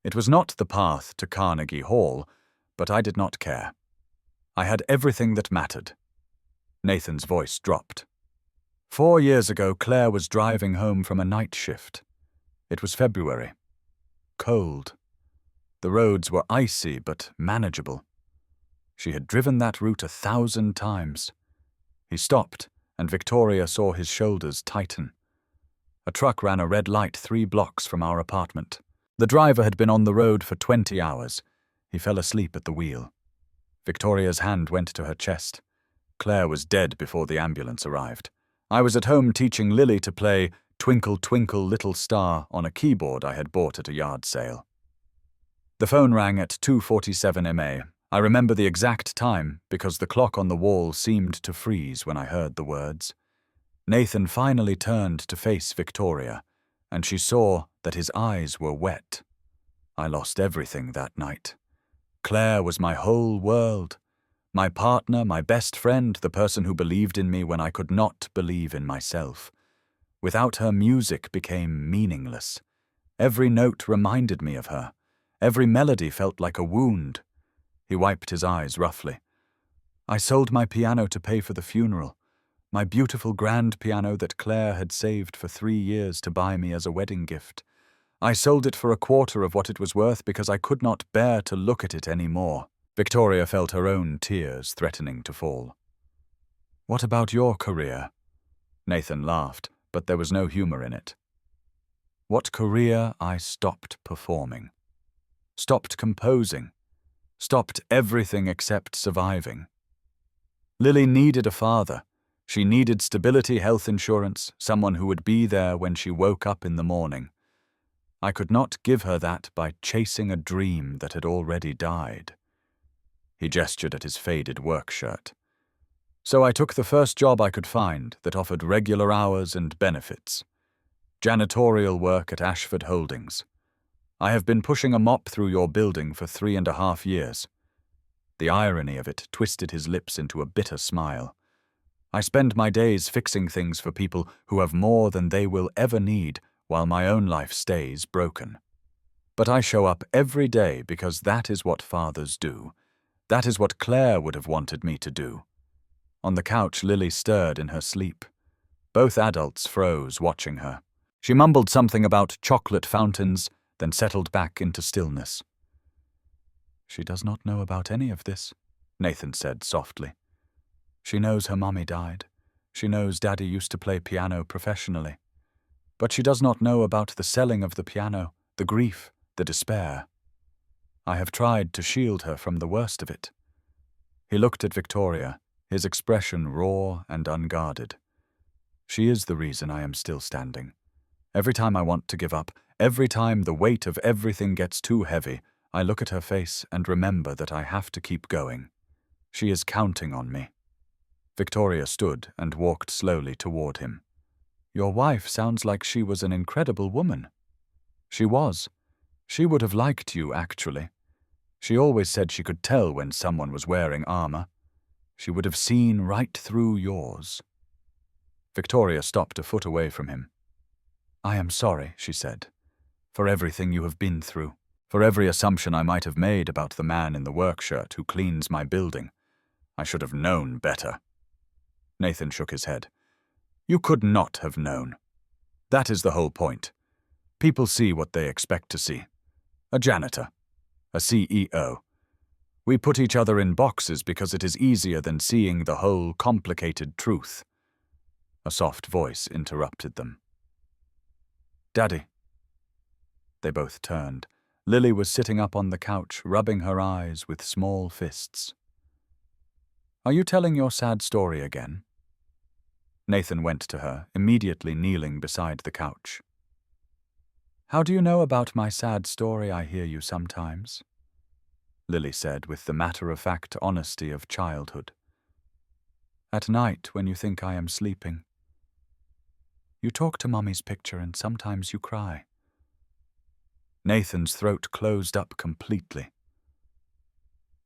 It was not the path to Carnegie Hall, but I did not care. I had everything that mattered. Nathan's voice dropped. 4 years ago, Claire was driving home from a night shift. It was February. Cold. The roads were icy but manageable. She had driven that route 1,000 times. He stopped, and Victoria saw his shoulders tighten. A truck ran a red light 3 blocks from our apartment. The driver had been on the road for 20 hours. He fell asleep at the wheel. Victoria's hand went to her chest. Claire was dead before the ambulance arrived. I was at home teaching Lily to play Twinkle, Twinkle, Little Star on a keyboard I had bought at a yard sale. The phone rang at 2:47 MA. I remember the exact time because the clock on the wall seemed to freeze when I heard the words. Nathan finally turned to face Victoria, and she saw that his eyes were wet. I lost everything that night. Claire was my whole world. My partner, my best friend, the person who believed in me when I could not believe in myself. Without her, music became meaningless. Every note reminded me of her. Every melody felt like a wound. He wiped his eyes roughly. I sold my piano to pay for the funeral. My beautiful grand piano that Claire had saved for 3 years to buy me as a wedding gift. I sold it for 1/4 of what it was worth because I could not bear to look at it any more. Victoria felt her own tears threatening to fall. What about your career? Nathan laughed, but there was no humor in it. What career I stopped performing. Stopped composing. Stopped everything except surviving. Lily needed a father. She needed stability, health insurance, someone who would be there when she woke up in the morning. I could not give her that by chasing a dream that had already died. He gestured at his faded work shirt. So I took the first job I could find that offered regular hours and benefits. Janitorial work at Ashford Holdings. I have been pushing a mop through your building for 3.5 years. The irony of it twisted his lips into a bitter smile. I spend my days fixing things for people who have more than they will ever need while my own life stays broken. But I show up every day because that is what fathers do. That is what Claire would have wanted me to do. On the couch, Lily stirred in her sleep. Both adults froze, watching her. She mumbled something about chocolate fountains, then settled back into stillness. She does not know about any of this, Nathan said softly. She knows her mummy died. She knows Daddy used to play piano professionally. But she does not know about the selling of the piano, the grief, the despair. I have tried to shield her from the worst of it. He looked at Victoria, his expression raw and unguarded. She is the reason I am still standing. Every time I want to give up, every time the weight of everything gets too heavy, I look at her face and remember that I have to keep going. She is counting on me. Victoria stood and walked slowly toward him. Your wife sounds like she was an incredible woman. She was. She would have liked you, actually. She always said she could tell when someone was wearing armor. She would have seen right through yours. Victoria stopped a foot away from him. I am sorry, she said, for everything you have been through, for every assumption I might have made about the man in the work shirt who cleans my building. I should have known better. Nathan shook his head. You could not have known. That is the whole point. People see what they expect to see. A janitor. A CEO. We put each other in boxes because it is easier than seeing the whole complicated truth. A soft voice interrupted them. Daddy. They both turned. Lily was sitting up on the couch, rubbing her eyes with small fists. Are you telling your sad story again? Nathan went to her, immediately kneeling beside the couch. How do you know about my sad story? I hear you sometimes, Lily said with the matter-of-fact honesty of childhood. At night, when you think I am sleeping. You talk to Mummy's picture and sometimes you cry. Nathan's throat closed up completely.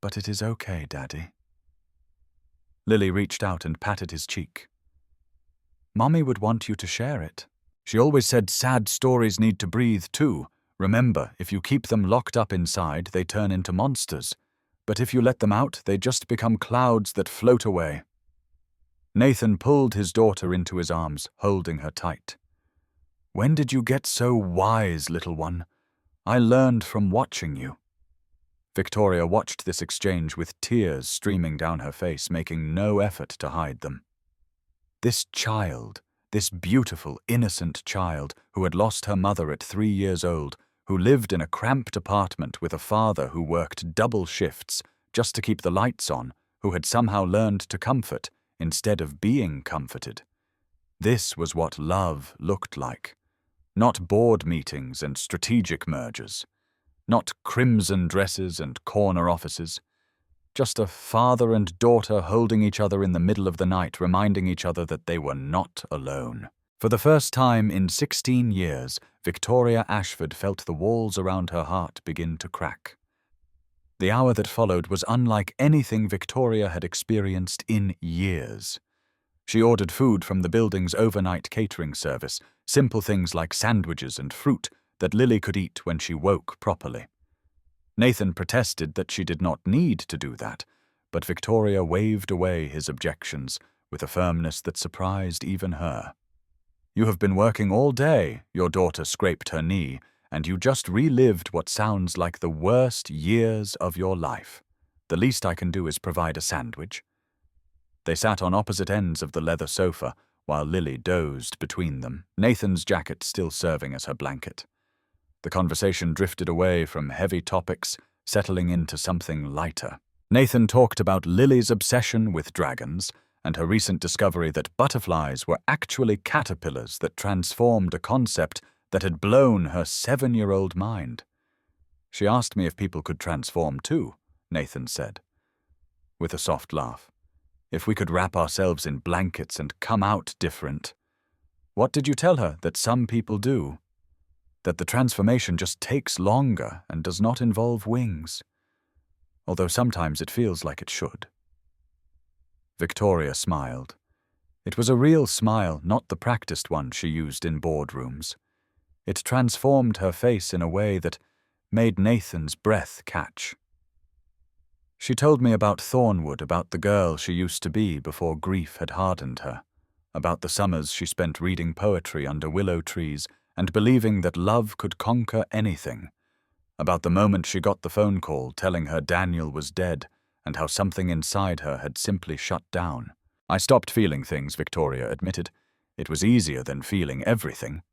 But it is okay, Daddy. Lily reached out and patted his cheek. Mummy would want you to share it. She always said sad stories need to breathe too. Remember, if you keep them locked up inside, they turn into monsters. But if you let them out, they just become clouds that float away. Nathan pulled his daughter into his arms, holding her tight. When did you get so wise, little one? I learned from watching you. Victoria watched this exchange with tears streaming down her face, making no effort to hide them. This child, this beautiful, innocent child who had lost her mother at 3 years old, who lived in a cramped apartment with a father who worked double shifts just to keep the lights on, who had somehow learned to comfort instead of being comforted. This was what love looked like. Not board meetings and strategic mergers. Not crimson dresses and corner offices. Just a father and daughter holding each other in the middle of the night, reminding each other that they were not alone. For the first time in 16 years, Victoria Ashford felt the walls around her heart begin to crack. The hour that followed was unlike anything Victoria had experienced in years. She ordered food from the building's overnight catering service, simple things like sandwiches and fruit that Lily could eat when she woke properly. Nathan protested that she did not need to do that, but Victoria waved away his objections with a firmness that surprised even her. You have been working all day, your daughter scraped her knee, and you just relived what sounds like the worst years of your life. The least I can do is provide a sandwich. They sat on opposite ends of the leather sofa, while Lily dozed between them, Nathan's jacket still serving as her blanket. The conversation drifted away from heavy topics, settling into something lighter. Nathan talked about Lily's obsession with dragons and her recent discovery that butterflies were actually caterpillars that transformed a concept that had blown her 7-year-old mind. She asked me if people could transform too, Nathan said, with a soft laugh. If we could wrap ourselves in blankets and come out different. What did you tell her that some people do? That the transformation just takes longer and does not involve wings, although sometimes it feels like it should. Victoria smiled. It was a real smile, not the practiced one she used in boardrooms. It transformed her face in a way that made Nathan's breath catch. She told me about Thornwood, about the girl she used to be before grief had hardened her, about the summers she spent reading poetry under willow trees and believing that love could conquer anything, about the moment she got the phone call telling her Daniel was dead and how something inside her had simply shut down. I stopped feeling things, Victoria admitted. It was easier than feeling everything.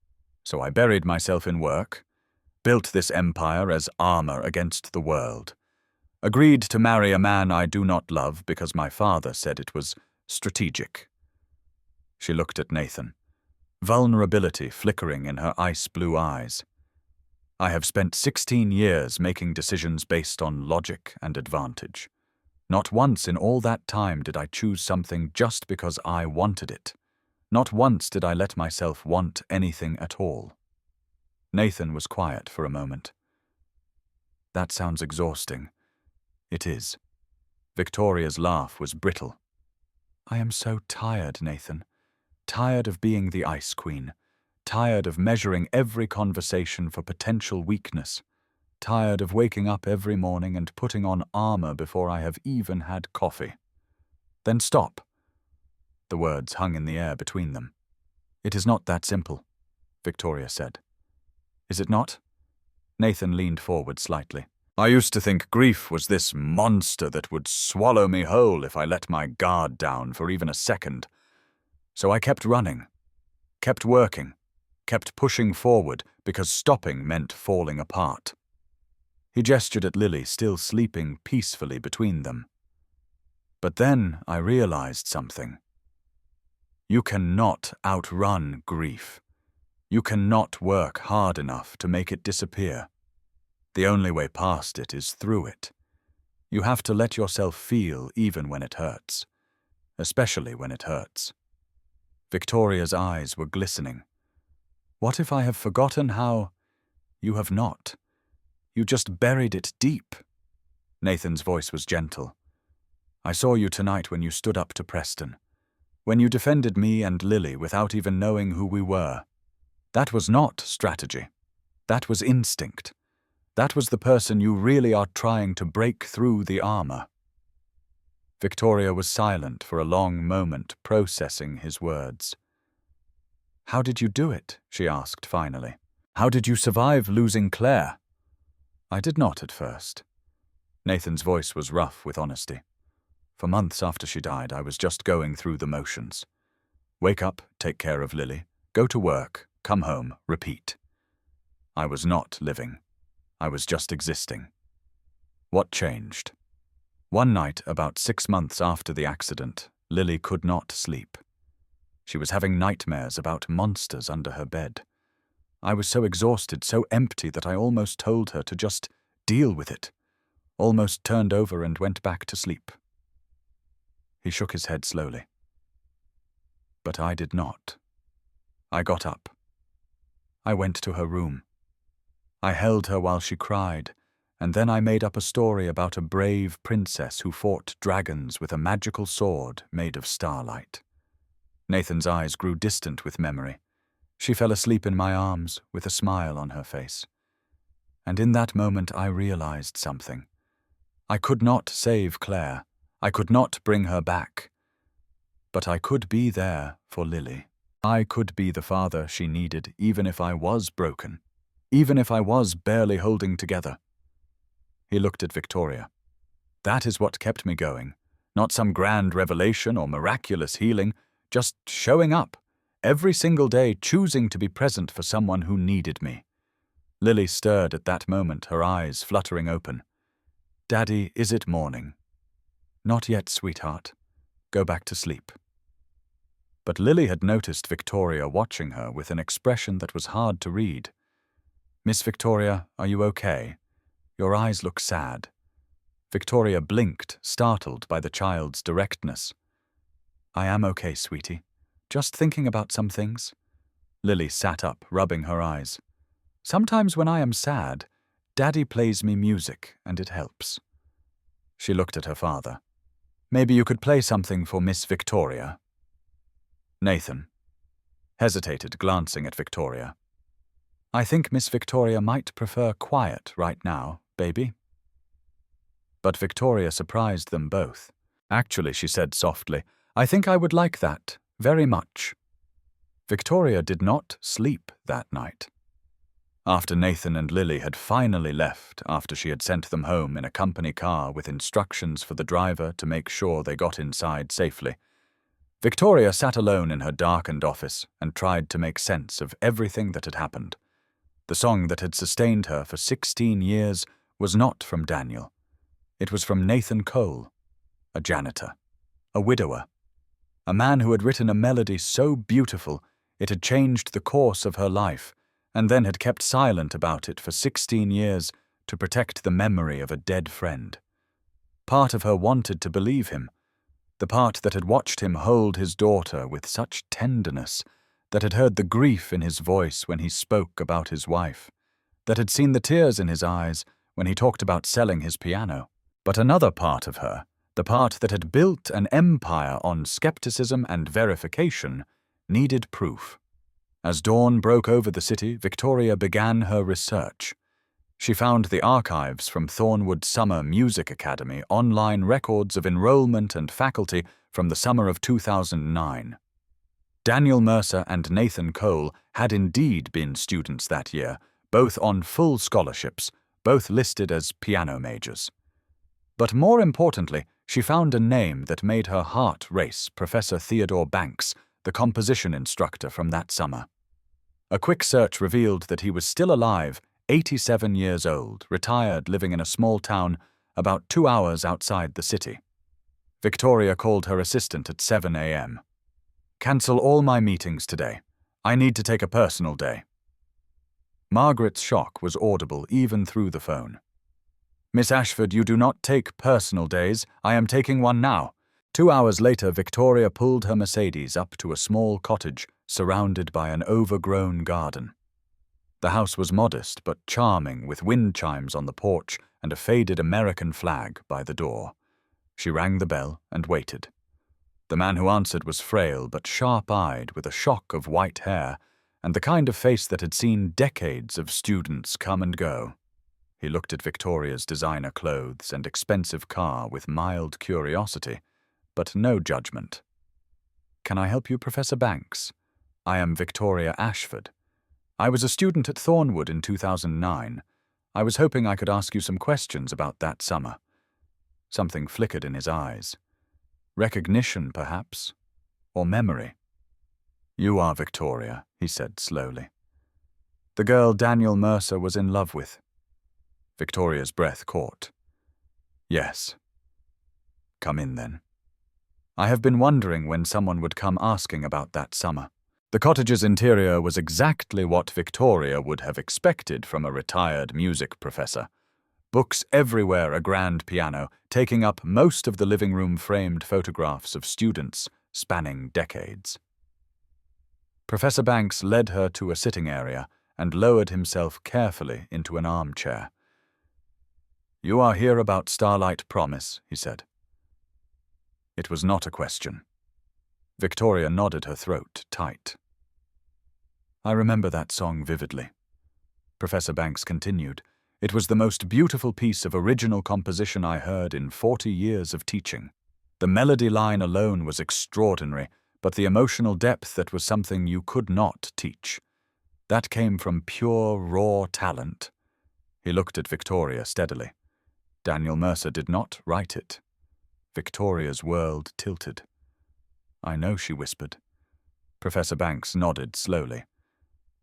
So I buried myself in work, built this empire as armor against the world, agreed to marry a man I do not love because my father said it was strategic. She looked at Nathan, vulnerability flickering in her ice-blue eyes. I have spent 16 years making decisions based on logic and advantage. Not once in all that time did I choose something just because I wanted it. Not once did I let myself want anything at all. Nathan was quiet for a moment. That sounds exhausting. It is. Victoria's laugh was brittle. I am so tired, Nathan. Tired of being the Ice Queen. Tired of measuring every conversation for potential weakness. Tired of waking up every morning and putting on armor before I have even had coffee. Then stop. The words hung in the air between them. It is not that simple, Victoria said. Is it not? Nathan leaned forward slightly. I used to think grief was this monster that would swallow me whole if I let my guard down for even a second. So I kept running, kept working, kept pushing forward because stopping meant falling apart. He gestured at Lily, still sleeping peacefully between them. But then I realized something. You cannot outrun grief. You cannot work hard enough to make it disappear. The only way past it is through it. You have to let yourself feel even when it hurts, especially when it hurts. Victoria's eyes were glistening. What if I have forgotten how? You have not. You just buried it deep. Nathan's voice was gentle. I saw you tonight when you stood up to Preston. When you defended me and Lily without even knowing who we were. That was not strategy. That was instinct. That was the person you really are trying to break through the armor. Victoria was silent for a long moment, processing his words. How did you do it? She asked finally. How did you survive losing Claire? I did not at first. Nathan's voice was rough with honesty. For months after she died, I was just going through the motions. Wake up, take care of Lily, go to work, come home, repeat. I was not living. I was just existing. What changed? One night, about 6 months after the accident, Lily could not sleep. She was having nightmares about monsters under her bed. I was so exhausted, so empty that I almost told her to just deal with it. Almost turned over and went back to sleep. He shook his head slowly. But I did not. I got up. I went to her room. I held her while she cried, and then I made up a story about a brave princess who fought dragons with a magical sword made of starlight. Nathan's eyes grew distant with memory. She fell asleep in my arms with a smile on her face. And in that moment I realized something. I could not save Claire. I could not bring her back. But I could be there for Lily. I could be the father she needed even if I was broken. Even if I was barely holding together. He looked at Victoria. That is what kept me going. Not some grand revelation or miraculous healing, just showing up, every single day choosing to be present for someone who needed me. Lily stirred at that moment, her eyes fluttering open. Daddy, is it morning? Not yet, sweetheart. Go back to sleep. But Lily had noticed Victoria watching her with an expression that was hard to read. Miss Victoria, are you okay? Your eyes look sad. Victoria blinked, startled by the child's directness. I am okay, sweetie. Just thinking about some things. Lily sat up, rubbing her eyes. Sometimes when I am sad, Daddy plays me music, and it helps. She looked at her father. Maybe you could play something for Miss Victoria. Nathan hesitated, glancing at Victoria. I think Miss Victoria might prefer quiet right now, baby. But Victoria surprised them both. Actually, she said softly, I think I would like that, very much. Victoria did not sleep that night. After Nathan and Lily had finally left, after she had sent them home in a company car with instructions for the driver to make sure they got inside safely, Victoria sat alone in her darkened office and tried to make sense of everything that had happened. The song that had sustained her for 16 years was not from Daniel. It was from Nathan Cole, a janitor, a widower, a man who had written a melody so beautiful it had changed the course of her life and then had kept silent about it for 16 years to protect the memory of a dead friend. Part of her wanted to believe him, the part that had watched him hold his daughter with such tenderness, that had heard the grief in his voice when he spoke about his wife, that had seen the tears in his eyes when he talked about selling his piano. But another part of her, the part that had built an empire on skepticism and verification, needed proof. As dawn broke over the city, Victoria began her research. She found the archives from Thornwood Summer Music Academy online records of enrollment and faculty from the summer of 2009. Daniel Mercer and Nathan Cole had indeed been students that year, both on full scholarships, both listed as piano majors. But more importantly, she found a name that made her heart race: Professor Theodore Banks, the composition instructor from that summer. A quick search revealed that he was still alive, 87 years old, retired, living in a small town about 2 hours outside the city. Victoria called her assistant at 7 a.m. "Cancel all my meetings today. I need to take a personal day." Margaret's shock was audible even through the phone. "Miss Ashford, you do not take personal days. I am taking one now." 2 hours later, Victoria pulled her Mercedes up to a small cottage surrounded by an overgrown garden. The house was modest but charming, with wind chimes on the porch and a faded American flag by the door. She rang the bell and waited. The man who answered was frail but sharp-eyed, with a shock of white hair and the kind of face that had seen decades of students come and go. He looked at Victoria's designer clothes and expensive car with mild curiosity, but no judgment. "Can I help you, Professor Banks? I am Victoria Ashford. I was a student at Thornwood in 2009. I was hoping I could ask you some questions about that summer." Something flickered in his eyes. Recognition, perhaps, or memory. "You are Victoria," he said slowly. "The girl Daniel Mercer was in love with." Victoria's breath caught. "Yes." "Come in, then. I have been wondering when someone would come asking about that summer." The cottage's interior was exactly what Victoria would have expected from a retired music professor. Books everywhere, a grand piano, taking up most of the living room, framed photographs of students spanning decades. Professor Banks led her to a sitting area and lowered himself carefully into an armchair. "You are here about Starlight Promise," he said. It was not a question. Victoria nodded, her throat tight. "I remember that song vividly." Professor Banks continued. "It was the most beautiful piece of original composition I heard in 40 years of teaching. The melody line alone was extraordinary, but the emotional depth, that was something you could not teach. That came from pure, raw talent." He looked at Victoria steadily. "Daniel Mercer did not write it." Victoria's world tilted. "I know," she whispered. Professor Banks nodded slowly.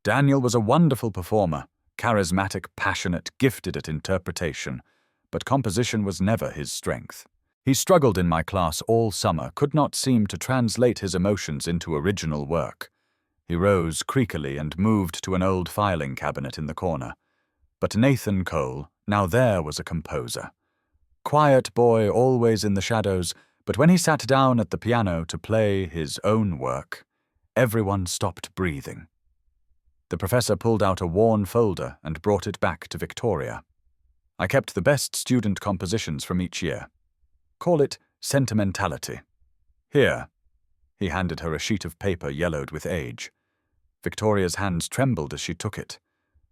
"Daniel was a wonderful performer, charismatic, passionate, gifted at interpretation, but composition was never his strength. He struggled in my class all summer, could not seem to translate his emotions into original work." He rose creakily and moved to an old filing cabinet in the corner. "But Nathan Cole, now there was a composer. Quiet boy, always in the shadows, but when he sat down at the piano to play his own work, everyone stopped breathing." The professor pulled out a worn folder and brought it back to Victoria. "I kept the best student compositions from each year. Call it sentimentality. Here." He handed her a sheet of paper yellowed with age. Victoria's hands trembled as she took it.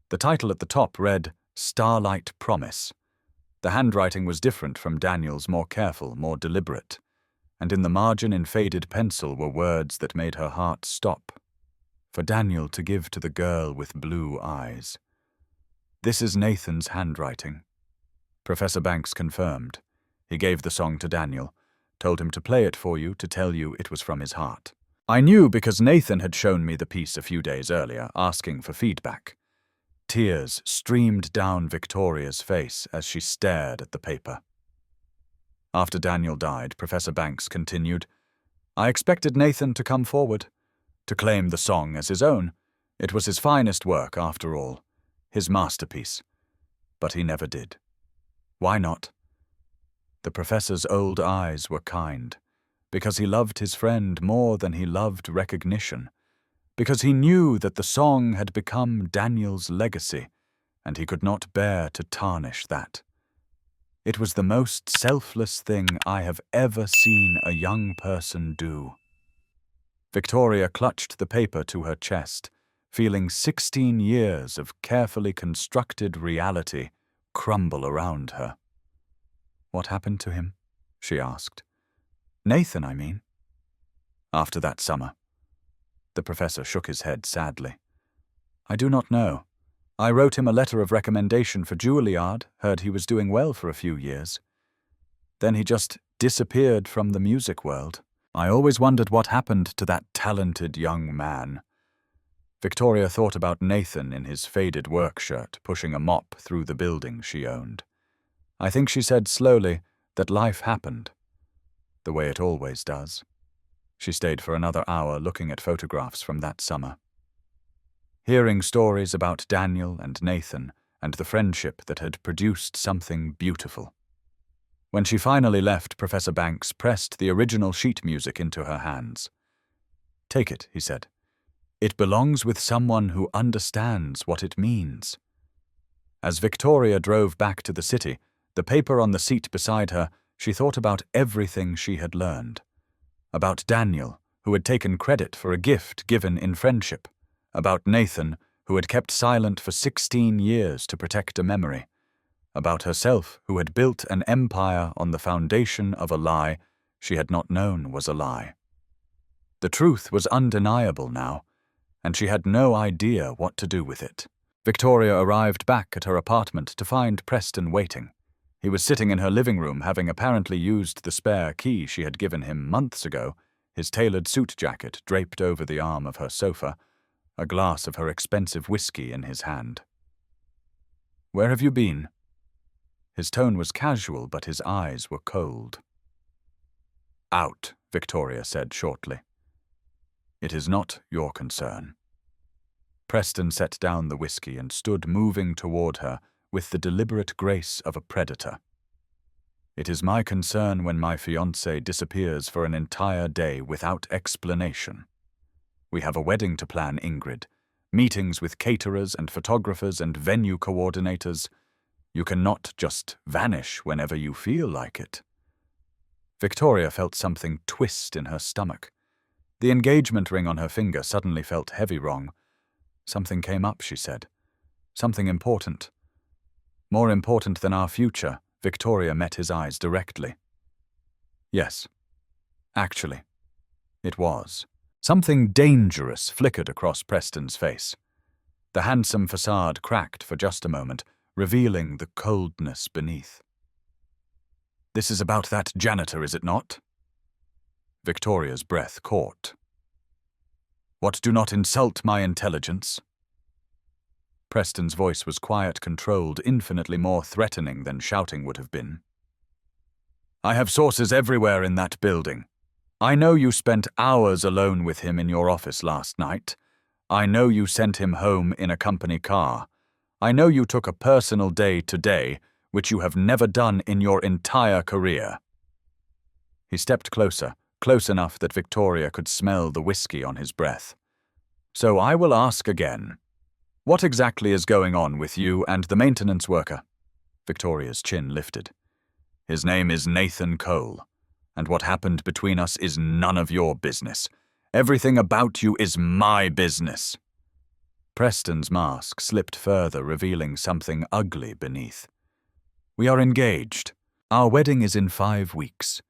The title at the top read, "Starlight Promise." The handwriting was different from Daniel's, more careful, more deliberate, and in the margin in faded pencil were words that made her heart stop. "For Daniel to give to the girl with blue eyes." "This is Nathan's handwriting." Professor Banks confirmed. He gave the song to Daniel, told him to play it for you, to tell you it was from his heart. "I knew because Nathan had shown me the piece a few days earlier, asking for feedback." Tears streamed down Victoria's face as she stared at the paper. "After Daniel died," Professor Banks continued, "I expected Nathan to come forward, to claim the song as his own. It was his finest work, after all, his masterpiece. But he never did. Why not? The professor's old eyes were kind, because he loved his friend more than he loved recognition, because he knew that the song had become Daniel's legacy, and he could not bear to tarnish that. It was the most selfless thing I have ever seen a young person do. Victoria clutched the paper to her chest, feeling 16 years of carefully constructed reality crumble around her. What happened to him? She asked. Nathan, I mean. After that summer. The professor shook his head sadly. I do not know. I wrote him a letter of recommendation for Juilliard, heard he was doing well for a few years. Then he just disappeared from the music world. I always wondered what happened to that talented young man. Victoria thought about Nathan in his faded work shirt, pushing a mop through the building she owned. I think she said slowly that life happened, the way it always does. She stayed for another hour looking at photographs from that summer, hearing stories about Daniel and Nathan and the friendship that had produced something beautiful. When she finally left, Professor Banks pressed the original sheet music into her hands. Take it, he said. It belongs with someone who understands what it means. As Victoria drove back to the city, the paper on the seat beside her, she thought about everything she had learned. About Daniel, who had taken credit for a gift given in friendship. About Nathan, who had kept silent for 16 years to protect a memory. About herself, who had built an empire on the foundation of a lie she had not known was a lie. The truth was undeniable now, and she had no idea what to do with it. Victoria arrived back at her apartment to find Preston waiting. He was sitting in her living room, having apparently used the spare key she had given him months ago, his tailored suit jacket draped over the arm of her sofa, a glass of her expensive whiskey in his hand. Where have you been? His tone was casual, but his eyes were cold. Out, Victoria said shortly. It is not your concern. Preston set down the whiskey and stood moving toward her with the deliberate grace of a predator. It is my concern when my fiancé disappears for an entire day without explanation. We have a wedding to plan, Ingrid. Meetings with caterers and photographers and venue coordinators. You cannot just vanish whenever you feel like it. Victoria felt something twist in her stomach. The engagement ring on her finger suddenly felt heavy wrong. Something came up, she said. Something important. More important than our future. Victoria met his eyes directly. Yes. Actually, it was. Something dangerous flickered across Preston's face. The handsome facade cracked for just a moment, revealing the coldness beneath. This is about that janitor, is it not? Victoria's breath caught. What, do not insult my intelligence? Preston's voice was quiet, controlled, infinitely more threatening than shouting would have been. I have sources everywhere in that building. I know you spent hours alone with him in your office last night. I know you sent him home in a company car. I know you took a personal day today, which you have never done in your entire career. He stepped closer, close enough that Victoria could smell the whiskey on his breath. So I will ask again. What exactly is going on with you and the maintenance worker? Victoria's chin lifted. His name is Nathan Cole, and what happened between us is none of your business. Everything about you is my business. Preston's mask slipped further, revealing something ugly beneath. We are engaged. Our wedding is in 5 weeks.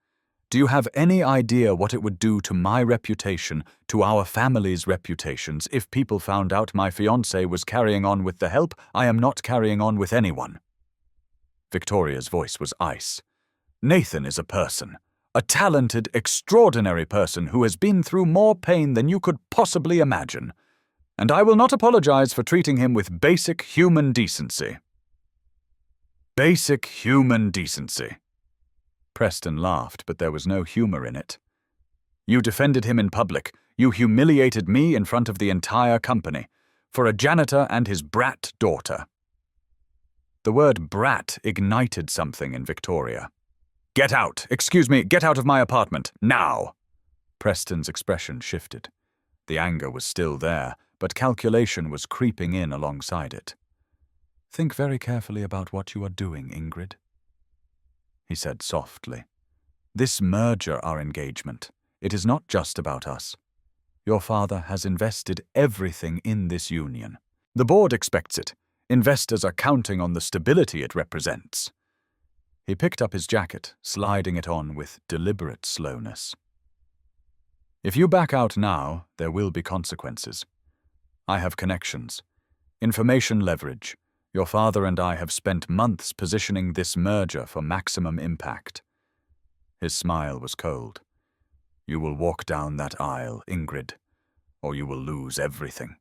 Do you have any idea what it would do to my reputation, to our family's reputations, if people found out my fiancé was carrying on with the help I am not carrying on with anyone? Victoria's voice was ice. Nathan is a person, a talented, extraordinary person who has been through more pain than you could possibly imagine, and I will not apologize for treating him with basic human decency. Basic human decency. Preston laughed, but there was no humor in it. You defended him in public. You humiliated me in front of the entire company. for a janitor and his brat daughter." The word brat ignited something in Victoria. "Get out! Excuse me, get out of my apartment, now!" Preston's expression shifted. The anger was still there, but calculation was creeping in alongside it. "Think very carefully about what you are doing, Ingrid," he said softly. "This merger our engagement. It is not just about us. Your father has invested everything in this union. The board expects it. Investors are counting on the stability it represents." He picked up his jacket, sliding it on with deliberate slowness. "If you back out now, there will be consequences. I have connections, information leverage. Your father and I have spent months positioning this merger for maximum impact." His smile was cold. "You will walk down that aisle, Ingrid, or you will lose everything."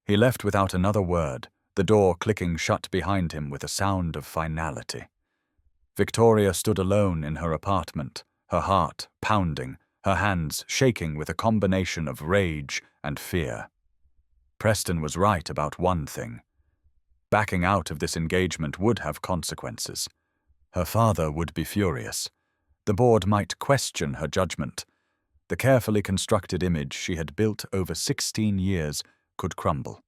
He left without another word, the door clicking shut behind him with a sound of finality. Victoria stood alone in her apartment, her heart pounding, her hands shaking with a combination of rage and fear. Preston was right about one thing. Backing out of this engagement would have consequences. Her father would be furious. The board might question her judgment. The carefully constructed image she had built over 16 years could crumble.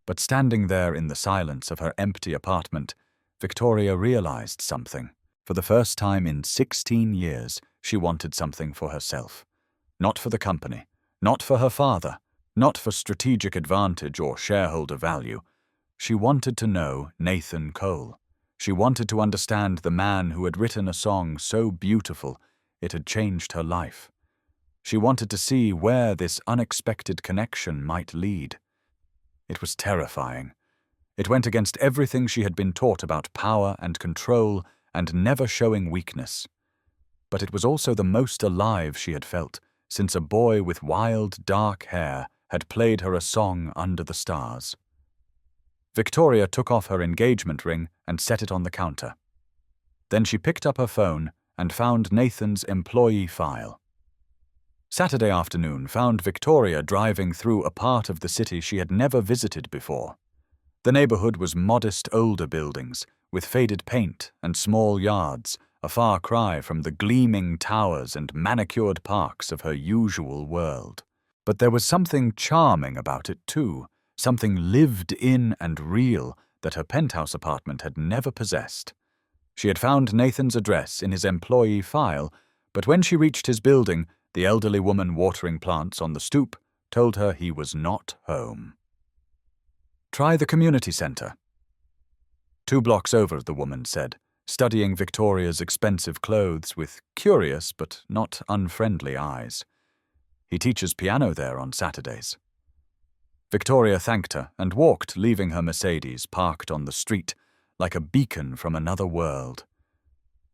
But standing there in the silence of her empty apartment, Victoria realized something. For the first time in 16 years, she wanted something for herself. Not for the company, not for her father, not for strategic advantage or shareholder value. She wanted to know Nathan Cole. She wanted to understand the man who had written a song so beautiful it had changed her life. She wanted to see where this unexpected connection might lead. It was terrifying. It went against everything she had been taught about power and control and never showing weakness. But it was also the most alive she had felt since a boy with wild, dark hair had played her a song under the stars. Victoria took off her engagement ring and set it on the counter. Then she picked up her phone and found Nathan's employee file. Saturday afternoon found Victoria driving through a part of the city she had never visited before. The neighborhood was modest older buildings, with faded paint and small yards, a far cry from the gleaming towers and manicured parks of her usual world. But there was something charming about it too, something lived in and real that her penthouse apartment had never possessed. She had found Nathan's address in his employee file, but when she reached his building, the elderly woman watering plants on the stoop told her he was not home. "Try the community center." 2 blocks over, the woman said, studying Victoria's expensive clothes with curious but not unfriendly eyes. "He teaches piano there on Saturdays." Victoria thanked her and walked, leaving her Mercedes parked on the street like a beacon from another world.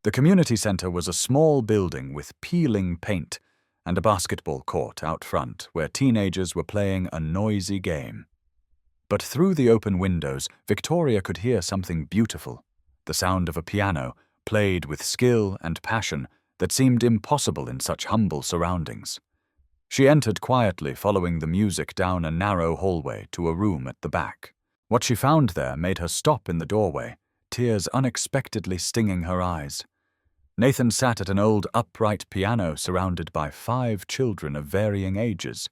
The community center was a small building with peeling paint and a basketball court out front where teenagers were playing a noisy game. But through the open windows, Victoria could hear something beautiful, the sound of a piano, played with skill and passion that seemed impossible in such humble surroundings. She entered quietly, following the music down a narrow hallway to a room at the back. What she found there made her stop in the doorway, tears unexpectedly stinging her eyes. Nathan sat at an old upright piano surrounded by 5 children of varying ages.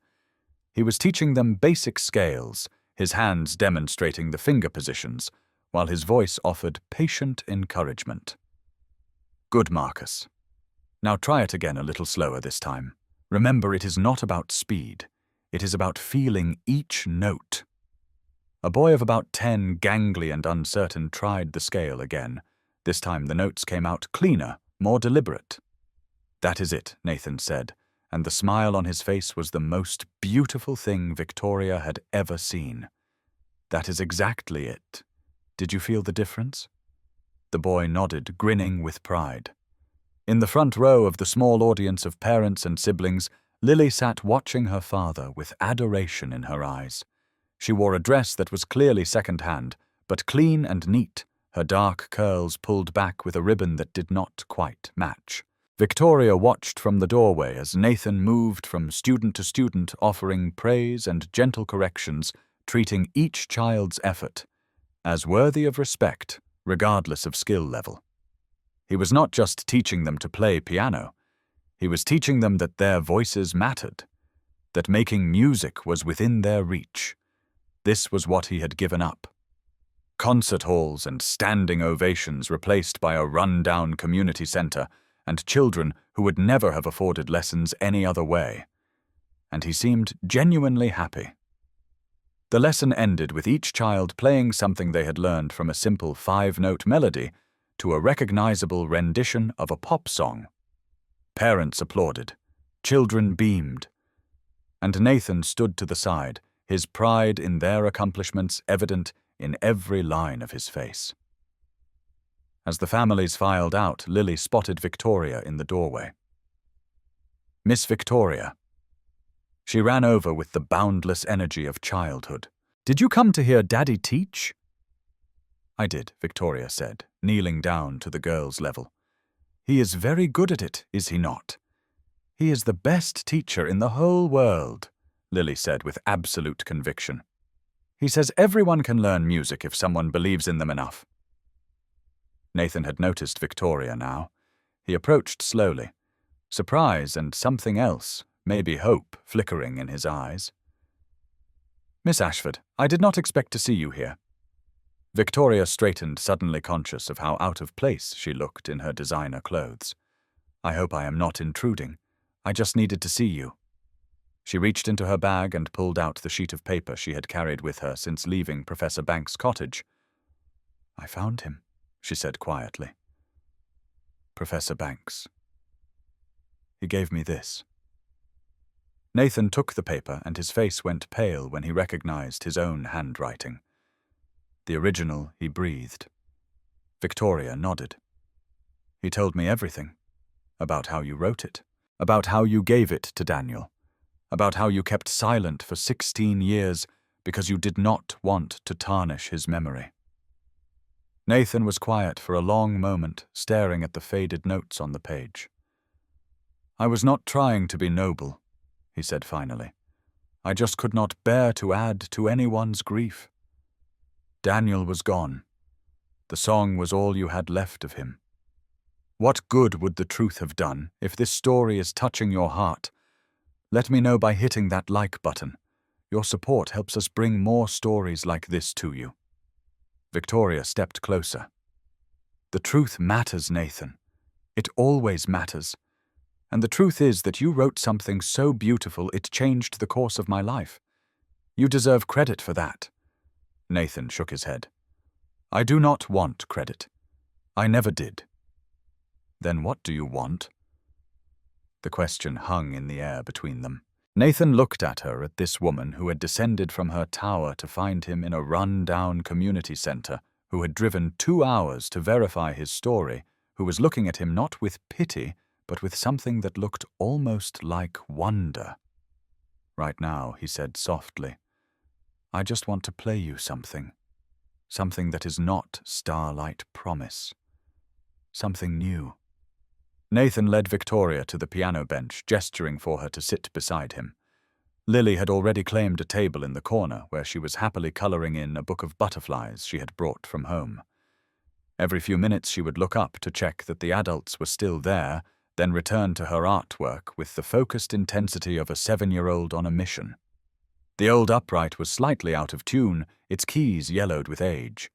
He was teaching them basic scales, his hands demonstrating the finger positions, while his voice offered patient encouragement. "Good, Marcus. Now try it again a little slower this time. Remember, it is not about speed. It is about feeling each note." A boy of about 10, gangly and uncertain, tried the scale again. This time the notes came out cleaner, more deliberate. "That is it," Nathan said, and the smile on his face was the most beautiful thing Victoria had ever seen. "That is exactly it. Did you feel the difference?" The boy nodded, grinning with pride. In the front row of the small audience of parents and siblings, Lily sat watching her father with adoration in her eyes. She wore a dress that was clearly second-hand, but clean and neat, her dark curls pulled back with a ribbon that did not quite match. Victoria watched from the doorway as Nathan moved from student to student, offering praise and gentle corrections treating each child's effort as worthy of respect, regardless of skill level. He was not just teaching them to play piano, he was teaching them that their voices mattered, that making music was within their reach. This was what he had given up. Concert halls and standing ovations replaced by a run-down community center and children who would never have afforded lessons any other way. And he seemed genuinely happy. The lesson ended with each child playing something they had learned from a simple 5-note melody to a recognizable rendition of a pop song. Parents applauded, children beamed, and Nathan stood to the side, his pride in their accomplishments evident in every line of his face. As the families filed out, Lily spotted Victoria in the doorway. "Miss Victoria." She ran over with the boundless energy of childhood. "Did you come to hear Daddy teach?" "I did," Victoria said, kneeling down to the girl's level. "He is very good at it, is he not?" "He is the best teacher in the whole world," Lily said with absolute conviction. "He says everyone can learn music if someone believes in them enough." Nathan had noticed Victoria now. He approached slowly, surprise and something else, maybe hope, flickering in his eyes. "Miss Ashford, I did not expect to see you here." Victoria straightened, suddenly conscious of how out of place she looked in her designer clothes. "I hope I am not intruding. I just needed to see you." She reached into her bag and pulled out the sheet of paper she had carried with her since leaving Professor Banks' cottage. "I found him," she said quietly. "Professor Banks. He gave me this." Nathan took the paper and his face went pale when he recognized his own handwriting. The original, he breathed. Victoria nodded. "He told me everything. About how you wrote it. About how you gave it to Daniel. About how you kept silent for 16 years because you did not want to tarnish his memory." Nathan was quiet for a long moment, staring at the faded notes on the page. "I was not trying to be noble," he said finally. "I just could not bear to add to anyone's grief. Daniel was gone. The song was all you had left of him. What good would the truth have done if this story is touching your heart? Let me know by hitting that like button. Your support helps us bring more stories like this to you." Victoria stepped closer. "The truth matters, Nathan. It always matters. And the truth is that you wrote something so beautiful it changed the course of my life. You deserve credit for that." Nathan shook his head. "I do not want credit. I never did." "Then what do you want?" The question hung in the air between them. Nathan looked at her, at this woman who had descended from her tower to find him in a run-down community center, who had driven 2 hours to verify his story, who was looking at him not with pity, but with something that looked almost like wonder. "Right now," he said softly, "I just want to play you something. Something that is not Starlight Promise. Something new." Nathan led Victoria to the piano bench, gesturing for her to sit beside him. Lily had already claimed a table in the corner, where she was happily coloring in a book of butterflies she had brought from home. Every few minutes she would look up to check that the adults were still there, then return to her artwork with the focused intensity of a 7-year-old on a mission. The old upright was slightly out of tune, its keys yellowed with age.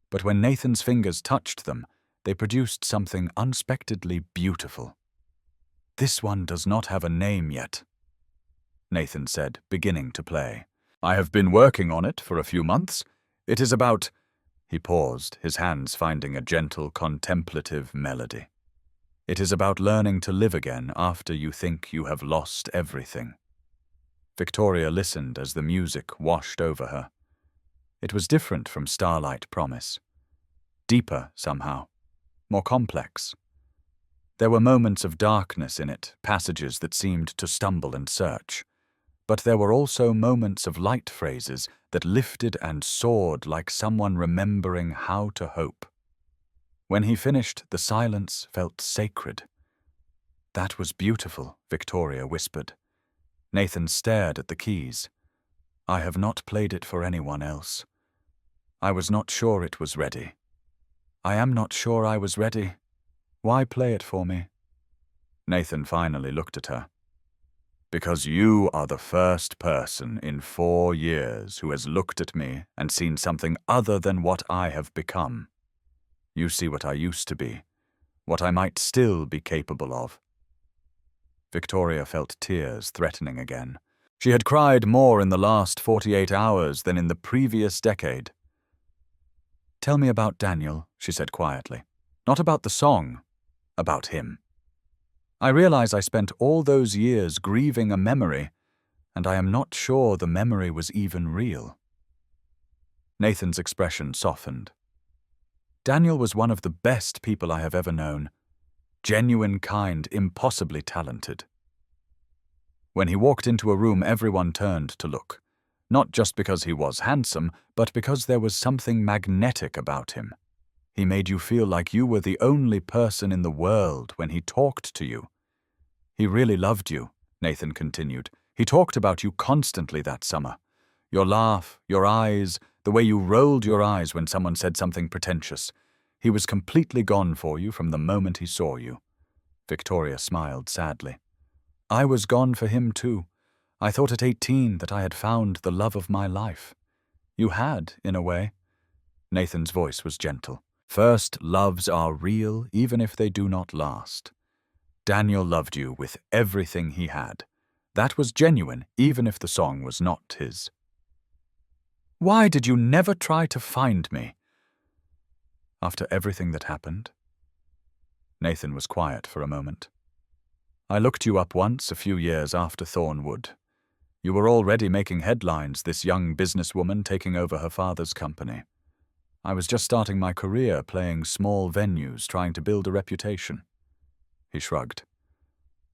But when Nathan's fingers touched them, they produced something unexpectedly beautiful. "This one does not have a name yet," Nathan said, beginning to play. "I have been working on it for a few months. It is about—" He paused, his hands finding a gentle, contemplative melody. "It is about learning to live again after you think you have lost everything." Victoria listened as the music washed over her. It was different from Starlight Promise. Deeper, somehow. More complex. There were moments of darkness in it, passages that seemed to stumble and search. But there were also moments of light phrases that lifted and soared like someone remembering how to hope. When he finished, the silence felt sacred. "That was beautiful," Victoria whispered. Nathan stared at the keys. I have not played it for anyone else. I was not sure it was ready. I am not sure I was ready. Why play it for me? Nathan finally looked at her. Because you are the first person in 4 years who has looked at me and seen something other than what I have become. You see what I used to be, what I might still be capable of. Victoria felt tears threatening again. She had cried more in the last 48 hours than in the previous decade. Tell me about Daniel, she said quietly. Not about the song, about him. I realize I spent all those years grieving a memory, and I am not sure the memory was even real. Nathan's expression softened. Daniel was one of the best people I have ever known. Genuine, kind, impossibly talented. When he walked into a room, everyone turned to look. Not just because he was handsome, but because there was something magnetic about him. He made you feel like you were the only person in the world when he talked to you. He really loved you, Nathan continued. He talked about you constantly that summer. Your laugh, your eyes, the way you rolled your eyes when someone said something pretentious. He was completely gone for you from the moment he saw you. Victoria smiled sadly. I was gone for him too. I thought at 18 that I had found the love of my life. You had, in a way. Nathan's voice was gentle. First loves are real, even if they do not last. Daniel loved you with everything he had. That was genuine, even if the song was not his. Why did you never try to find me? After everything that happened? Nathan was quiet for a moment. I looked you up once a few years after Thornwood. You were already making headlines, this young businesswoman taking over her father's company. I was just starting my career playing small venues, trying to build a reputation. He shrugged.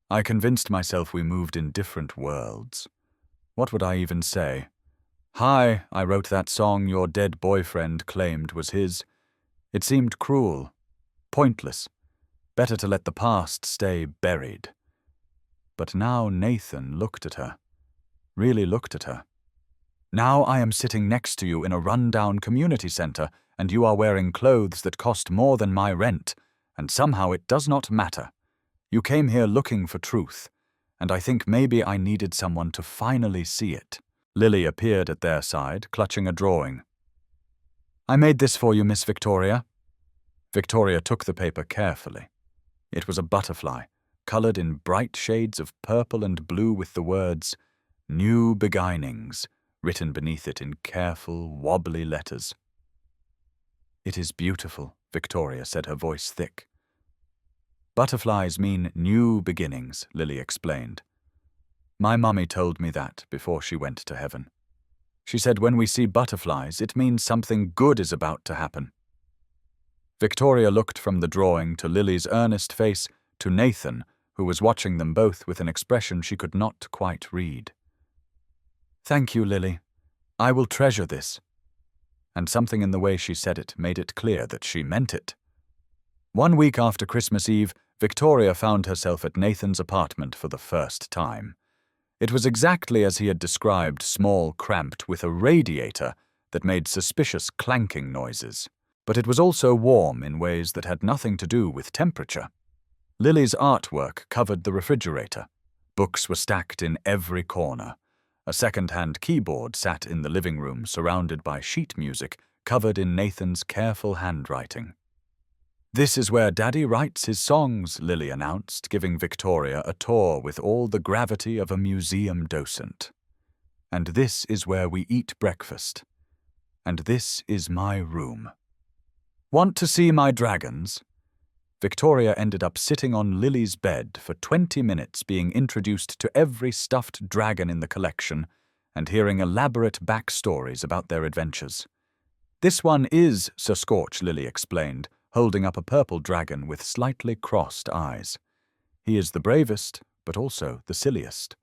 I convinced myself we moved in different worlds. What would I even say? Hi, I wrote that song your dead boyfriend claimed was his. It seemed cruel, pointless. Better to let the past stay buried. But now Nathan looked at her. Really looked at her. Now I am sitting next to you in a run-down community center, and you are wearing clothes that cost more than my rent, and somehow it does not matter. You came here looking for truth, and I think maybe I needed someone to finally see it. Lily appeared at their side, clutching a drawing. I made this for you, Miss Victoria. Victoria took the paper carefully. It was a butterfly, colored in bright shades of purple and blue with the words, New Beginnings, written beneath it in careful, wobbly letters. It is beautiful, Victoria said, her voice thick. Butterflies mean new beginnings, Lily explained. My mummy told me that before she went to heaven. She said when we see butterflies, it means something good is about to happen. Victoria looked from the drawing to Lily's earnest face to Nathan, who was watching them both with an expression she could not quite read. Thank you, Lily. I will treasure this. And something in the way she said it made it clear that she meant it. 1 week after Christmas Eve, Victoria found herself at Nathan's apartment for the first time. It was exactly as he had described, small, cramped, with a radiator that made suspicious clanking noises. But it was also warm in ways that had nothing to do with temperature. Lily's artwork covered the refrigerator. Books were stacked in every corner. A second-hand keyboard sat in the living room surrounded by sheet music covered in Nathan's careful handwriting. This is where Daddy writes his songs, Lily announced, giving Victoria a tour with all the gravity of a museum docent. And this is where we eat breakfast. And this is my room. Want to see my dragons? Victoria ended up sitting on Lily's bed for 20 minutes being introduced to every stuffed dragon in the collection and hearing elaborate backstories about their adventures. This one is Sir Scorch, Lily explained, holding up a purple dragon with slightly crossed eyes. He is the bravest, but also the silliest.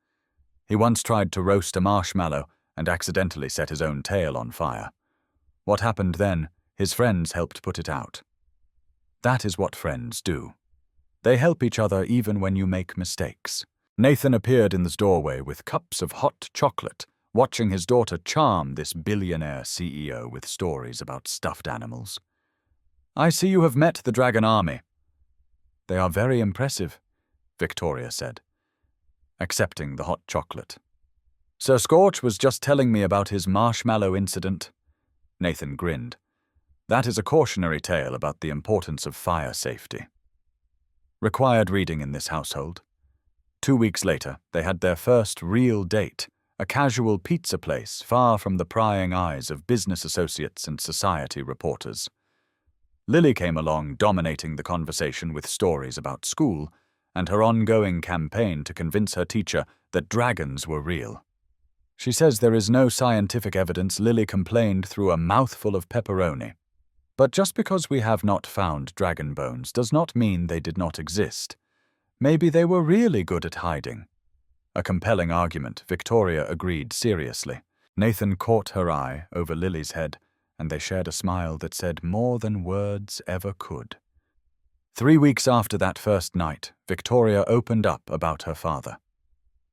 He once tried to roast a marshmallow and accidentally set his own tail on fire. What happened then, his friends helped put it out. That is what friends do. They help each other even when you make mistakes. Nathan appeared in the doorway with cups of hot chocolate, watching his daughter charm this billionaire CEO with stories about stuffed animals. "I see you have met the Dragon Army." "They are very impressive," Victoria said, accepting the hot chocolate. "Sir Scorch was just telling me about his marshmallow incident." Nathan grinned. "That is a cautionary tale about the importance of fire safety." Required reading in this household. 2 weeks later, they had their first real date, a casual pizza place far from the prying eyes of business associates and society reporters. Lily came along, dominating the conversation with stories about school and her ongoing campaign to convince her teacher that dragons were real. "She says there is no scientific evidence," Lily complained through a mouthful of pepperoni. "But just because we have not found dragon bones does not mean they did not exist. Maybe they were really good at hiding." A compelling argument, Victoria agreed seriously. Nathan caught her eye over Lily's head, and they shared a smile that said more than words ever could. 3 weeks after that first night, Victoria opened up about her father.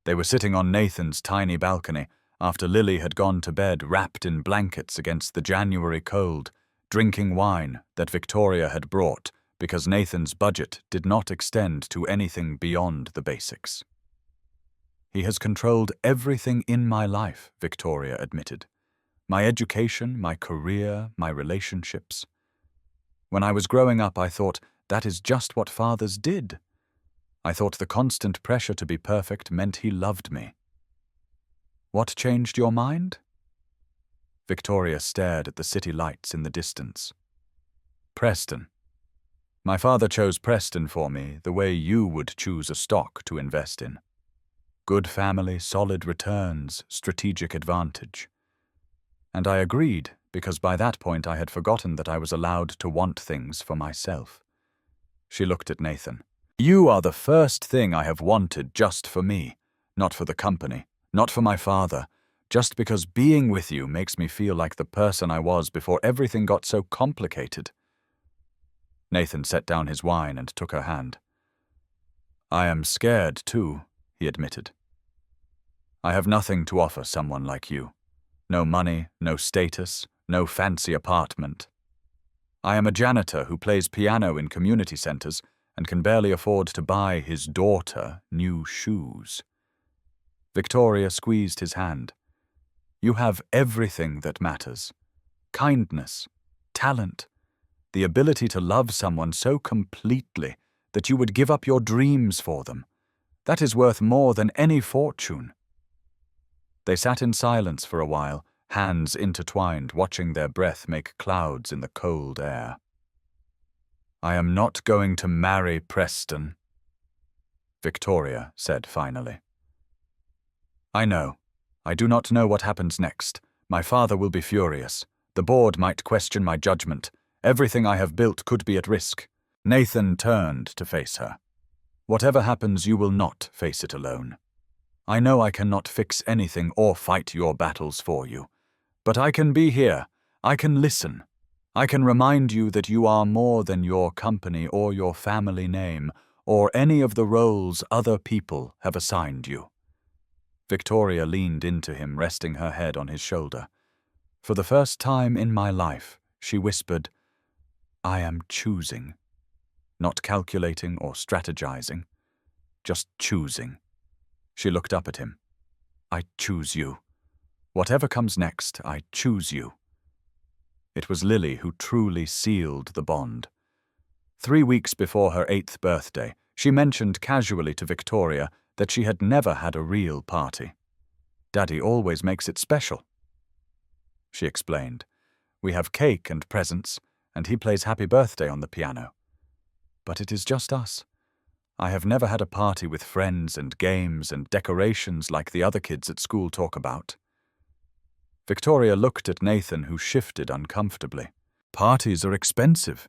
They were sitting on Nathan's tiny balcony after Lily had gone to bed wrapped in blankets against the January cold, drinking wine that Victoria had brought because Nathan's budget did not extend to anything beyond the basics. "He has controlled everything in my life," Victoria admitted. "My education, my career, my relationships. When I was growing up, I thought that is just what fathers did. I thought the constant pressure to be perfect meant he loved me." "What changed your mind?" Victoria stared at the city lights in the distance. "Preston. My father chose Preston for me the way you would choose a stock to invest in. Good family, solid returns, strategic advantage. And I agreed, because by that point I had forgotten that I was allowed to want things for myself." She looked at Nathan. "You are the first thing I have wanted just for me, not for the company, not for my father, just because being with you makes me feel like the person I was before everything got so complicated." Nathan set down his wine and took her hand. "I am scared, too," he admitted. "I have nothing to offer someone like you. No money, no status, no fancy apartment. I am a janitor who plays piano in community centers and can barely afford to buy his daughter new shoes." Victoria squeezed his hand. "You have everything that matters. Kindness, talent, the ability to love someone so completely that you would give up your dreams for them. That is worth more than any fortune." They sat in silence for a while, hands intertwined, watching their breath make clouds in the cold air. "I am not going to marry Preston," Victoria said finally. "I know. I do not know what happens next. My father will be furious. The board might question my judgment. Everything I have built could be at risk." Nathan turned to face her. "Whatever happens, you will not face it alone. I know I cannot fix anything or fight your battles for you, but I can be here. I can listen. I can remind you that you are more than your company or your family name or any of the roles other people have assigned you." Victoria leaned into him, resting her head on his shoulder. "For the first time in my life," she whispered, "I am choosing. Not calculating or strategizing, just choosing." She looked up at him. "I choose you. Whatever comes next, I choose you." It was Lily who truly sealed the bond. 3 weeks before her 8th birthday, she mentioned casually to Victoria that she had never had a real party. "Daddy always makes it special," she explained. "We have cake and presents, and he plays Happy Birthday on the piano. But it is just us. I have never had a party with friends and games and decorations like the other kids at school talk about." Victoria looked at Nathan, who shifted uncomfortably. "Parties are expensive,"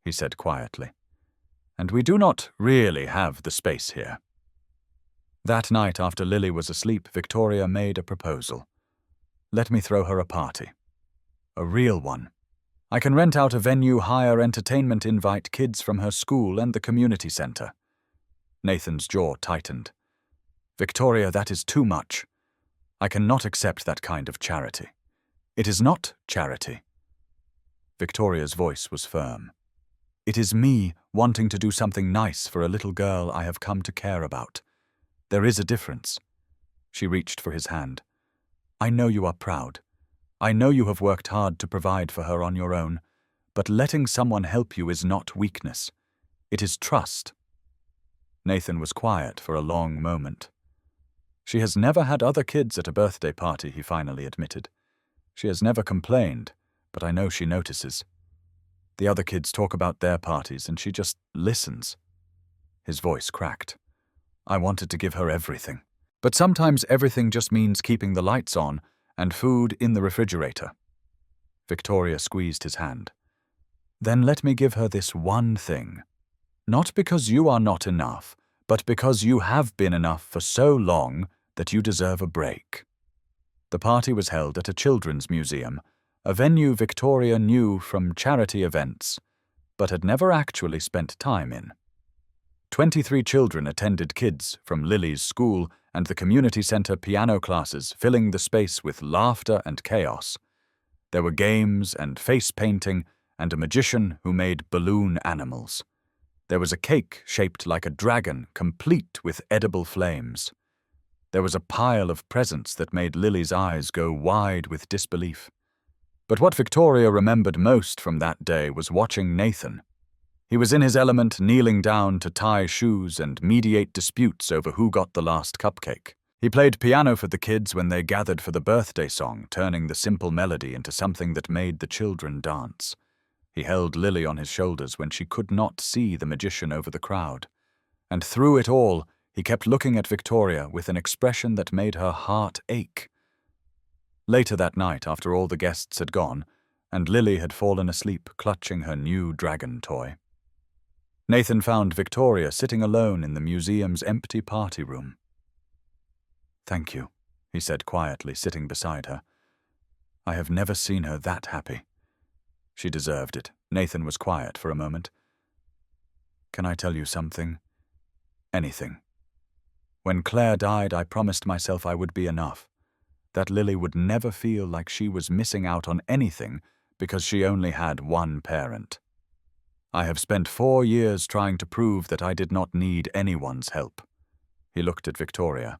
he said quietly, "and we do not really have the space here." That night, after Lily was asleep, Victoria made a proposal. "Let me throw her a party. A real one. I can rent out a venue, hire entertainment, invite kids from her school and the community center." Nathan's jaw tightened. "Victoria, that is too much. I cannot accept that kind of charity. It is not charity. Victoria's voice was firm. It is me wanting to do something nice for a little girl I have come to care about. There is a difference. She reached for his hand. I know you are proud. I know you have worked hard to provide for her on your own, but letting someone help you is not weakness. It is trust. Nathan was quiet for a long moment. She has never had other kids at a birthday party, he finally admitted. She has never complained, but I know she notices. The other kids talk about their parties, and she just listens. His voice cracked. I wanted to give her everything. But sometimes everything just means keeping the lights on and food in the refrigerator. Victoria squeezed his hand. Then let me give her this one thing. Not because you are not enough, but because you have been enough for so long that you deserve a break. The party was held at a children's museum, a venue Victoria knew from charity events, but had never actually spent time in. 23 children attended, kids from Lily's school and the community center piano classes, filling the space with laughter and chaos. There were games and face painting and a magician who made balloon animals. There was a cake shaped like a dragon, complete with edible flames. There was a pile of presents that made Lily's eyes go wide with disbelief. But what Victoria remembered most from that day was watching Nathan. He was in his element, kneeling down to tie shoes and mediate disputes over who got the last cupcake. He played piano for the kids when they gathered for the birthday song, turning the simple melody into something that made the children dance. He held Lily on his shoulders when she could not see the magician over the crowd. And through it all, he kept looking at Victoria with an expression that made her heart ache. Later that night, after all the guests had gone, and Lily had fallen asleep clutching her new dragon toy, Nathan found Victoria sitting alone in the museum's empty party room. Thank you, he said quietly, sitting beside her. I have never seen her that happy. She deserved it. Nathan was quiet for a moment. Can I tell you something? Anything. When Claire died, I promised myself I would be enough. That Lily would never feel like she was missing out on anything because she only had one parent. I have spent 4 years trying to prove that I did not need anyone's help. He looked at Victoria.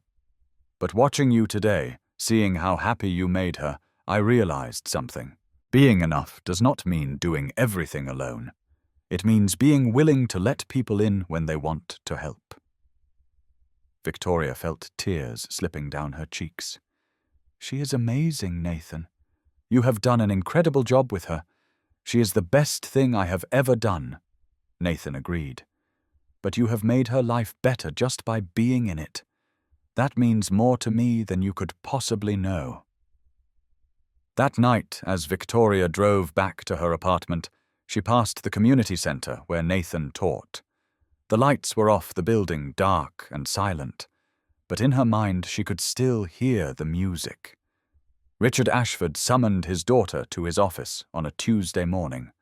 But watching you today, seeing how happy you made her, I realized something. Being enough does not mean doing everything alone. It means being willing to let people in when they want to help. Victoria felt tears slipping down her cheeks. She is amazing, Nathan. You have done an incredible job with her. She is the best thing I have ever done. Nathan agreed. But you have made her life better just by being in it. That means more to me than you could possibly know. That night, as Victoria drove back to her apartment, she passed the community center where Nathan taught. The lights were off the building, dark and silent, but in her mind she could still hear the music. Richard Ashford summoned his daughter to his office on a Tuesday morning.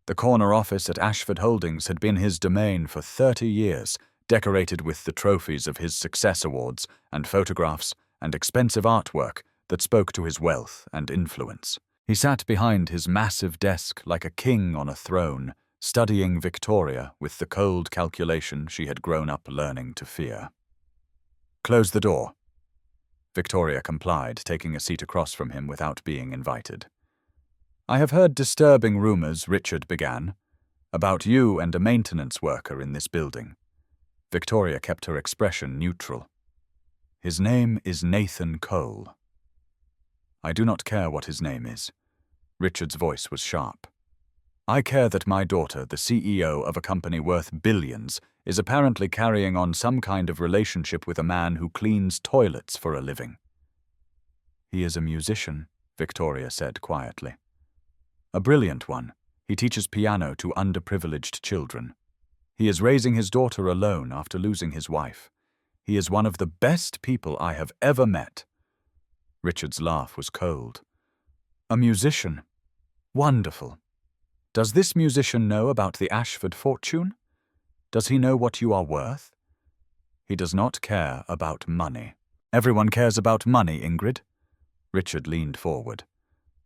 The corner office at Ashford Holdings had been his domain for 30 years, decorated with the trophies of his success awards and photographs and expensive artwork that spoke to his wealth and influence. He sat behind his massive desk like a king on a throne, studying Victoria with the cold calculation she had grown up learning to fear. Close the door. Victoria complied, taking a seat across from him without being invited. I have heard disturbing rumors, Richard began, about you and a maintenance worker in this building. Victoria kept her expression neutral. His name is Nathan Cole. I do not care what his name is. Richard's voice was sharp. I care that my daughter, the CEO of a company worth billions, is apparently carrying on some kind of relationship with a man who cleans toilets for a living. He is a musician, Victoria said quietly. A brilliant one. He teaches piano to underprivileged children. He is raising his daughter alone after losing his wife. He is one of the best people I have ever met. Richard's laugh was cold. A musician. Wonderful. Does this musician know about the Ashford fortune? Does he know what you are worth? He does not care about money. Everyone cares about money, Ingrid. Richard leaned forward.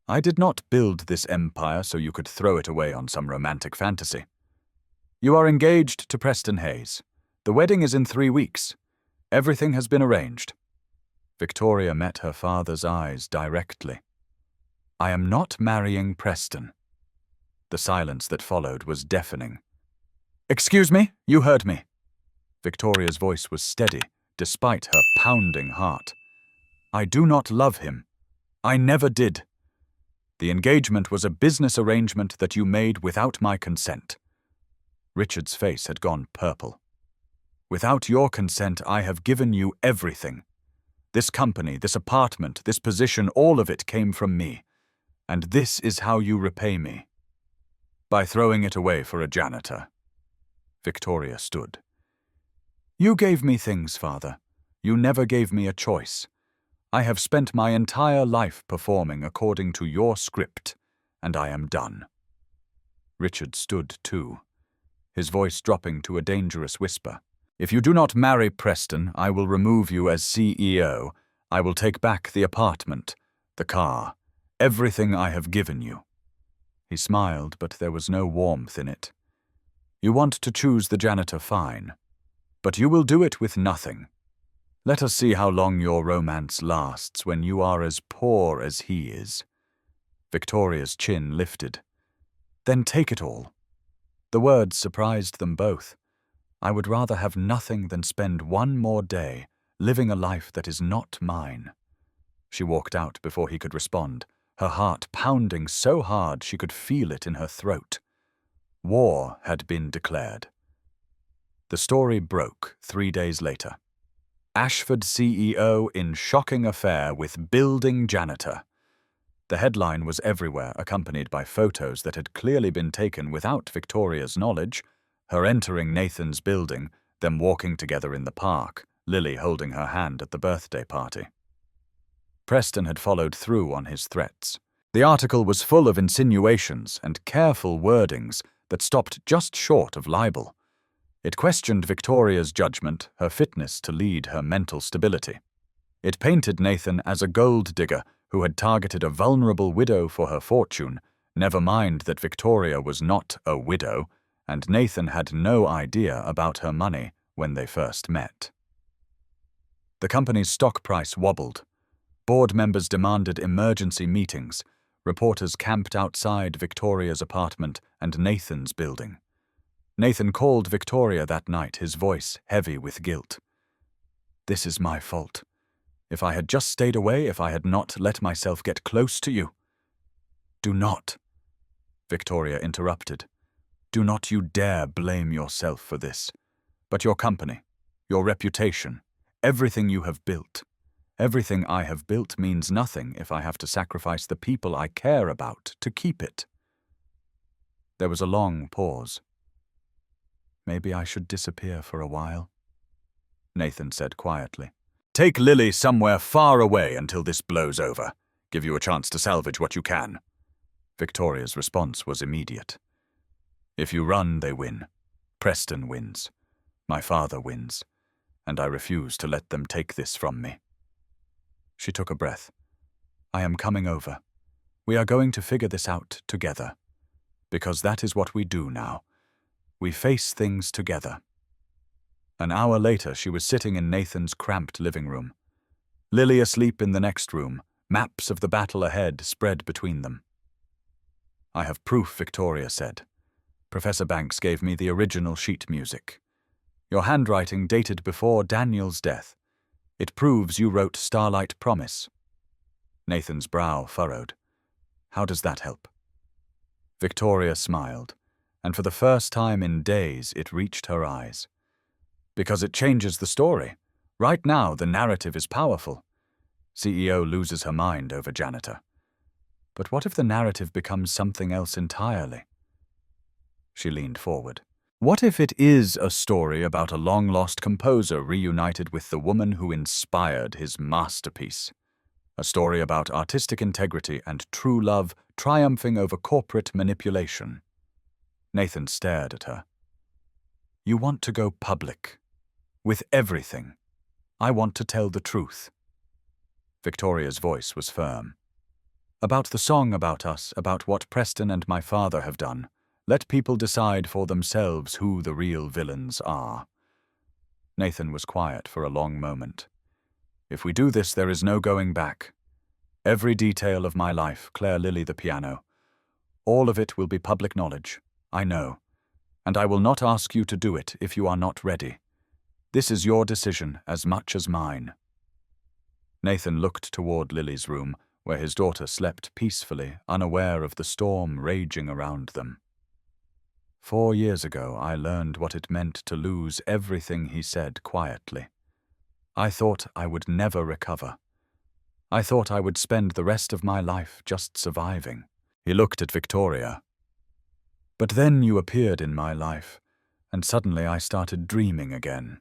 I did not build this empire so you could throw it away on some romantic fantasy. You are engaged to Preston Hayes. The wedding is in 3 weeks. Everything has been arranged. Victoria met her father's eyes directly. I am not marrying Preston. The silence that followed was deafening. Excuse me, you heard me. Victoria's voice was steady, despite her pounding heart. I do not love him. I never did. The engagement was a business arrangement that you made without my consent. Richard's face had gone purple. Without your consent, I have given you everything. This company, this apartment, this position, all of it came from me. And this is how you repay me. By throwing it away for a janitor. Victoria stood. You gave me things, Father. You never gave me a choice. I have spent my entire life performing according to your script, and I am done. Richard stood too, his voice dropping to a dangerous whisper. If you do not marry Preston, I will remove you as CEO. I will take back the apartment, the car, everything I have given you. He smiled, but there was no warmth in it. You want to choose the janitor, fine. But you will do it with nothing. Let us see how long your romance lasts when you are as poor as he is. Victoria's chin lifted. Then take it all. The words surprised them both. I would rather have nothing than spend one more day living a life that is not mine. She walked out before he could respond, her heart pounding so hard she could feel it in her throat. War had been declared. The story broke 3 days later. Ashford CEO in shocking affair with building janitor. The headline was everywhere, accompanied by photos that had clearly been taken without Victoria's knowledge, her entering Nathan's building, them walking together in the park, Lily holding her hand at the birthday party. Preston had followed through on his threats. The article was full of insinuations and careful wordings that stopped just short of libel. It questioned Victoria's judgment, her fitness to lead, her mental stability. It painted Nathan as a gold digger who had targeted a vulnerable widow for her fortune, never mind that Victoria was not a widow, and Nathan had no idea about her money when they first met. The company's stock price wobbled. Board members demanded emergency meetings. Reporters camped outside Victoria's apartment and Nathan's building. Nathan called Victoria that night, his voice heavy with guilt. This is my fault. If I had just stayed away, if I had not let myself get close to you. Do not, Victoria interrupted. Do not you dare blame yourself for this. But your company, your reputation, everything you have built, everything I have built means nothing if I have to sacrifice the people I care about to keep it. There was a long pause. Maybe I should disappear for a while, Nathan said quietly. Take Lily somewhere far away until this blows over. Give you a chance to salvage what you can. Victoria's response was immediate. If you run, they win. Preston wins. My father wins. And I refuse to let them take this from me. She took a breath. I am coming over. We are going to figure this out together. Because that is what we do now. We face things together. An hour later, she was sitting in Nathan's cramped living room. Lily asleep in the next room, maps of the battle ahead spread between them. I have proof, Victoria said. Professor Banks gave me the original sheet music. Your handwriting dated before Daniel's death. It proves you wrote Starlight Promise. Nathan's brow furrowed. How does that help? Victoria smiled, and for the first time in days it reached her eyes. Because it changes the story. Right now, the narrative is powerful. CEO loses her mind over janitor. But what if the narrative becomes something else entirely? She leaned forward. What if it is a story about a long-lost composer reunited with the woman who inspired his masterpiece? A story about artistic integrity and true love triumphing over corporate manipulation. Nathan stared at her. You want to go public. With everything. I want to tell the truth. Victoria's voice was firm. About the song about us, about what Preston and my father have done. Let people decide for themselves who the real villains are. Nathan was quiet for a long moment. If we do this, there is no going back. Every detail of my life, Claire Lilly the piano, all of it will be public knowledge, I know. And I will not ask you to do it if you are not ready. This is your decision as much as mine. Nathan looked toward Lily's room, where his daughter slept peacefully, unaware of the storm raging around them. 4 years ago, I learned what it meant to lose everything he said quietly. I thought I would never recover. I thought I would spend the rest of my life just surviving. He looked at Victoria. But then you appeared in my life, and suddenly I started dreaming again.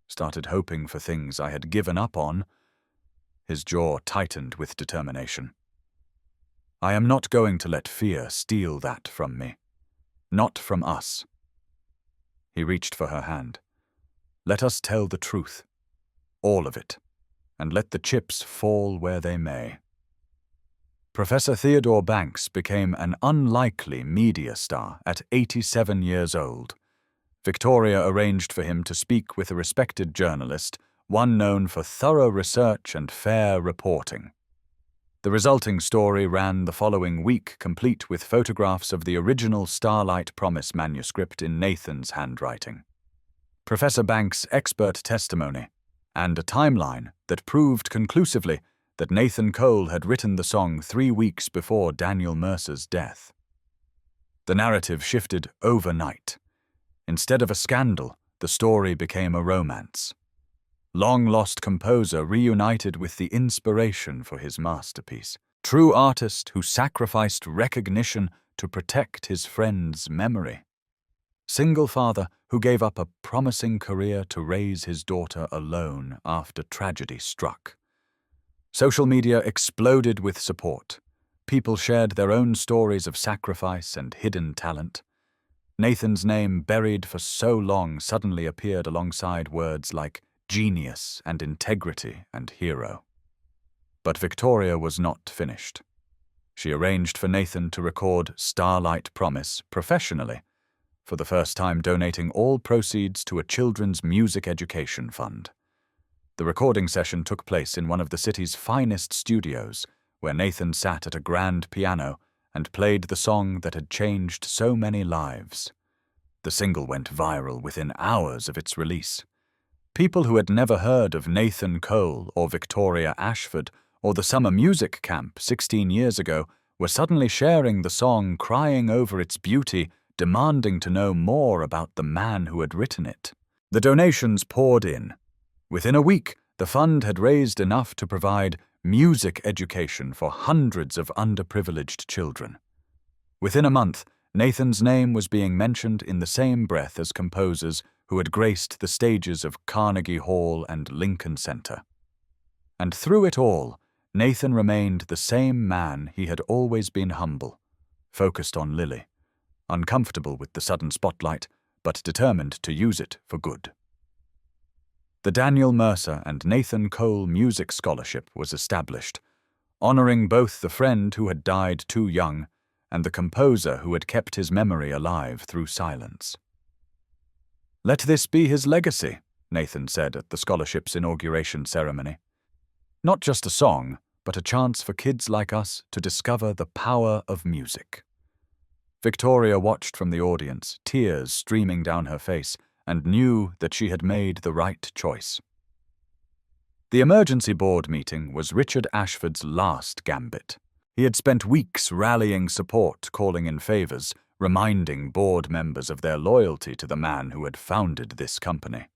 Started hoping for things I had given up on. His jaw tightened with determination. I am not going to let fear steal that from me. Not from us. He reached for her hand. Let us tell the truth. All of it. And let the chips fall where they may. Professor Theodore Banks became an unlikely media star at 87 years old. Victoria arranged for him to speak with a respected journalist, one known for thorough research and fair reporting. The resulting story ran the following week, complete with photographs of the original Starlight Promise manuscript in Nathan's handwriting. Professor Banks' expert testimony, and a timeline that proved conclusively that Nathan Cole had written the song 3 weeks before Daniel Mercer's death. The narrative shifted overnight. Instead of a scandal, the story became a romance. Long-lost composer reunited with the inspiration for his masterpiece. True artist who sacrificed recognition to protect his friend's memory. Single father who gave up a promising career to raise his daughter alone after tragedy struck. Social media exploded with support. People shared their own stories of sacrifice and hidden talent. Nathan's name, buried for so long, suddenly appeared alongside words like genius and integrity and hero. But Victoria was not finished. She arranged for Nathan to record Starlight Promise professionally, for the first time donating all proceeds to a children's music education fund. The recording session took place in one of the city's finest studios, where Nathan sat at a grand piano and played the song that had changed so many lives. The single went viral within hours of its release. People who had never heard of Nathan Cole or Victoria Ashford or the summer music camp 16 years ago were suddenly sharing the song, crying over its beauty, demanding to know more about the man who had written it. The donations poured in. Within a week, the fund had raised enough to provide music education for hundreds of underprivileged children. Within a month, Nathan's name was being mentioned in the same breath as composers who had graced the stages of Carnegie Hall and Lincoln Center. And through it all, Nathan remained the same man he had always been: humble, focused on Lily, uncomfortable with the sudden spotlight, but determined to use it for good. The Daniel Mercer and Nathan Cole Music Scholarship was established, honoring both the friend who had died too young and the composer who had kept his memory alive through silence. Let this be his legacy, Nathan said at the scholarship's inauguration ceremony. Not just a song, but a chance for kids like us to discover the power of music. Victoria watched from the audience, tears streaming down her face, and knew that she had made the right choice. The emergency board meeting was Richard Ashford's last gambit. He had spent weeks rallying support, calling in favors, reminding board members of their loyalty to the man who had founded this company.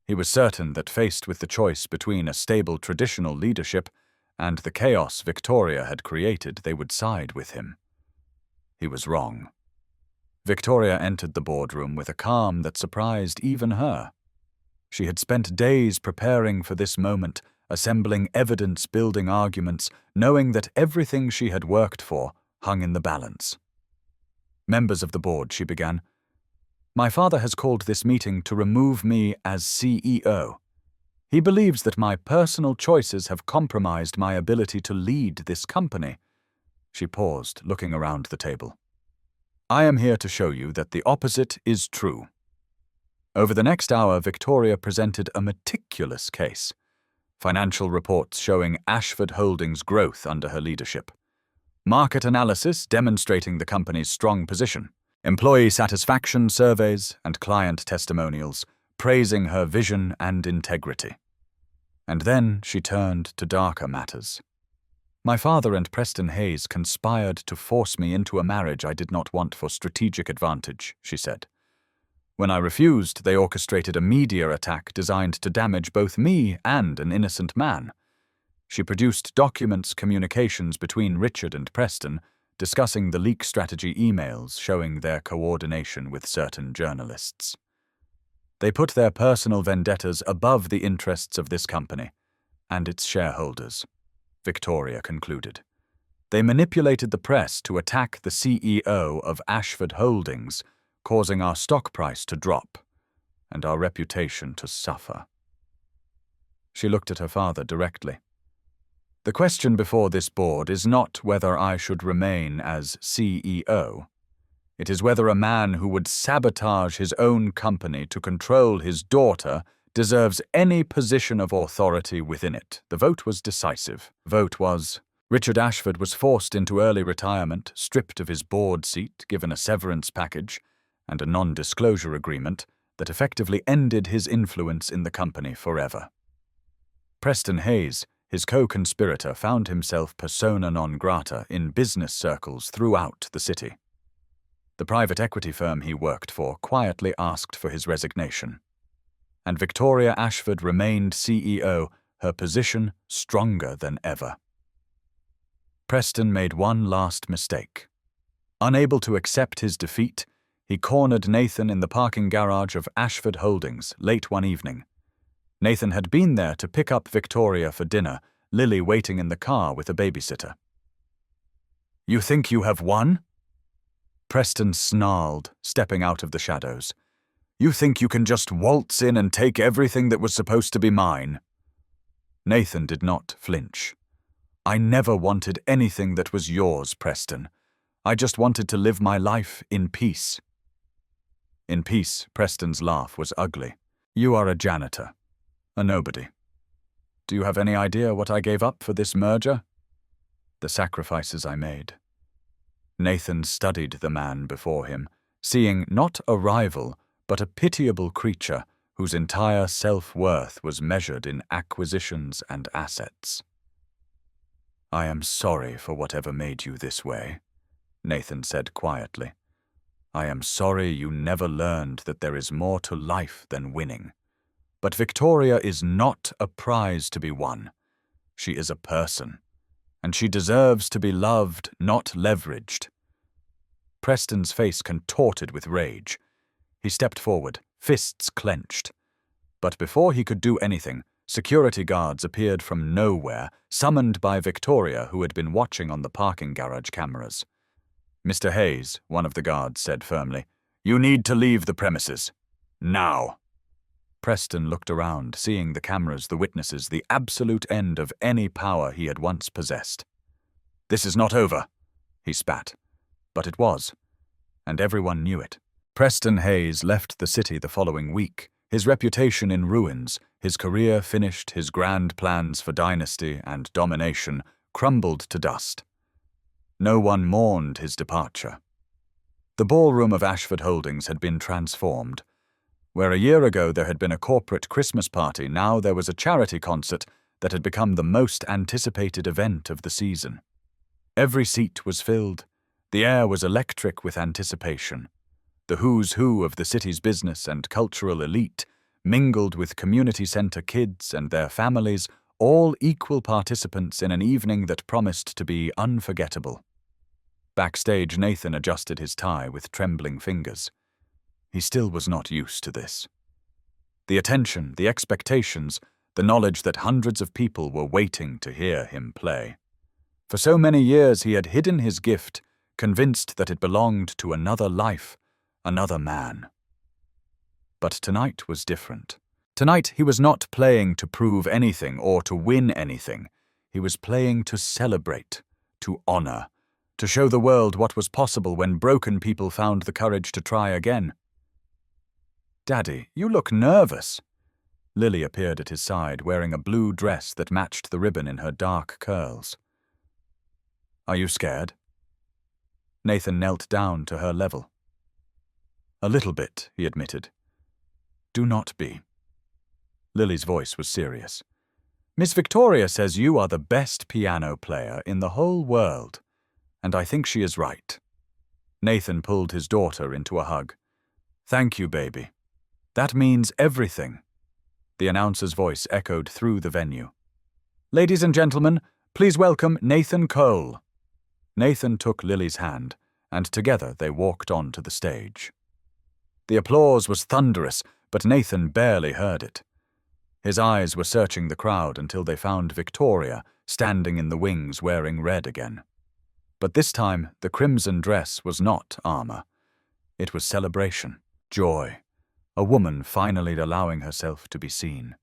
He was certain that faced with the choice between a stable traditional leadership and the chaos Victoria had created, they would side with him. He was wrong. Victoria entered the boardroom with a calm that surprised even her. She had spent days preparing for this moment, assembling evidence-building arguments, knowing that everything she had worked for hung in the balance. Members of the board, she began. My father has called this meeting to remove me as CEO. He believes that my personal choices have compromised my ability to lead this company. She paused, looking around the table. I am here to show you that the opposite is true. Over the next hour, Victoria presented a meticulous case. Financial reports showing Ashford Holdings' growth under her leadership. Market analysis demonstrating the company's strong position. Employee satisfaction surveys and client testimonials praising her vision and integrity. And then she turned to darker matters. My father and Preston Hayes conspired to force me into a marriage I did not want for strategic advantage, she said. When I refused, they orchestrated a media attack designed to damage both me and an innocent man. She produced documents communications between Richard and Preston, discussing the leak strategy emails showing their coordination with certain journalists. They put their personal vendettas above the interests of this company and its shareholders, Victoria concluded. They manipulated the press to attack the CEO of Ashford Holdings, causing our stock price to drop and our reputation to suffer. She looked at her father directly. The question before this board is not whether I should remain as CEO. It is whether a man who would sabotage his own company to control his daughter deserves any position of authority within it. The vote was decisive. Vote was, Richard Ashford was forced into early retirement, stripped of his board seat, given a severance package, and a non-disclosure agreement that effectively ended his influence in the company forever. Preston Hayes, his co-conspirator, found himself persona non grata in business circles throughout the city. The private equity firm he worked for quietly asked for his resignation. And Victoria Ashford remained CEO, her position stronger than ever. Preston made one last mistake. Unable to accept his defeat, he cornered Nathan in the parking garage of Ashford Holdings late one evening. Nathan had been there to pick up Victoria for dinner, Lily waiting in the car with a babysitter. "You think you have won?" Preston snarled, stepping out of the shadows. "You think you can just waltz in and take everything that was supposed to be mine?" Nathan did not flinch. "I never wanted anything that was yours, Preston. I just wanted to live my life in peace." In peace, Preston's laugh was ugly. "You are a janitor, a nobody. Do you have any idea what I gave up for this merger?" "The sacrifices I made." Nathan studied the man before him, seeing not a rival, but a pitiable creature whose entire self-worth was measured in acquisitions and assets. "I am sorry for whatever made you this way," Nathan said quietly. "I am sorry you never learned that there is more to life than winning. But Victoria is not a prize to be won. She is a person, and she deserves to be loved, not leveraged." Preston's face contorted with rage. He stepped forward, fists clenched. But before he could do anything, security guards appeared from nowhere, summoned by Victoria, who had been watching on the parking garage cameras. "Mr. Hayes," one of the guards said firmly, "you need to leave the premises. Now." Preston looked around, seeing the cameras, the witnesses, the absolute end of any power he had once possessed. "This is not over," he spat. But it was, and everyone knew it. Preston Hayes left the city the following week, his reputation in ruins, his career finished, his grand plans for dynasty and domination crumbled to dust. No one mourned his departure. The ballroom of Ashford Holdings had been transformed. Where a year ago there had been a corporate Christmas party, now there was a charity concert that had become the most anticipated event of the season. Every seat was filled. The air was electric with anticipation. The who's who of the city's business and cultural elite mingled with community center kids and their families, all equal participants in an evening that promised to be unforgettable. Backstage, Nathan adjusted his tie with trembling fingers. He still was not used to this. The attention, the expectations, the knowledge that hundreds of people were waiting to hear him play. For so many years he had hidden his gift, convinced that it belonged to another life, another man. But tonight was different. Tonight he was not playing to prove anything or to win anything. He was playing to celebrate, to honor, to show the world what was possible when broken people found the courage to try again. "Daddy, you look nervous." Lily appeared at his side, wearing a blue dress that matched the ribbon in her dark curls. "Are you scared?" Nathan knelt down to her level. "A little bit," he admitted. "Do not be." Lily's voice was serious. "Miss Victoria says you are the best piano player in the whole world, and I think she is right." Nathan pulled his daughter into a hug. "Thank you, baby. That means everything." The announcer's voice echoed through the venue. "Ladies and gentlemen, please welcome Nathan Cole." Nathan took Lily's hand, and together they walked onto the stage. The applause was thunderous, but Nathan barely heard it. His eyes were searching the crowd until they found Victoria standing in the wings wearing red again. But this time, the crimson dress was not armor. It was celebration, joy, a woman finally allowing herself to be seen.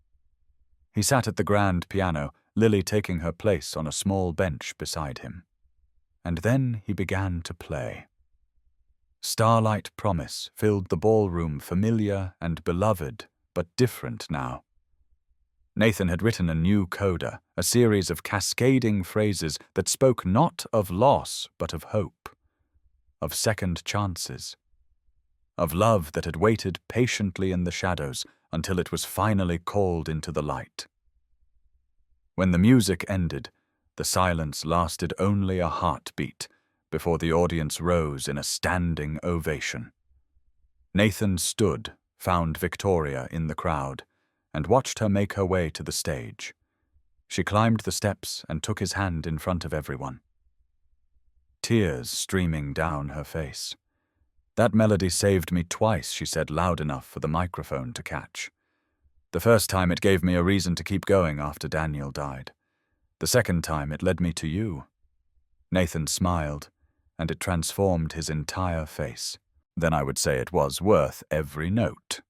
He sat at the grand piano, Lily taking her place on a small bench beside him. And then he began to play. Starlight Promise filled the ballroom, familiar and beloved, but different now. Nathan had written a new coda, a series of cascading phrases that spoke not of loss but of hope, of second chances, of love that had waited patiently in the shadows until it was finally called into the light. When the music ended, the silence lasted only a heartbeat before the audience rose in a standing ovation. Nathan stood, found Victoria in the crowd, and watched her make her way to the stage. She climbed the steps and took his hand in front of everyone, tears streaming down her face. "That melody saved me twice," she said loud enough for the microphone to catch. "The first time it gave me a reason to keep going after Daniel died. The second time it led me to you." Nathan smiled, and it transformed his entire face. "Then I would say it was worth every note."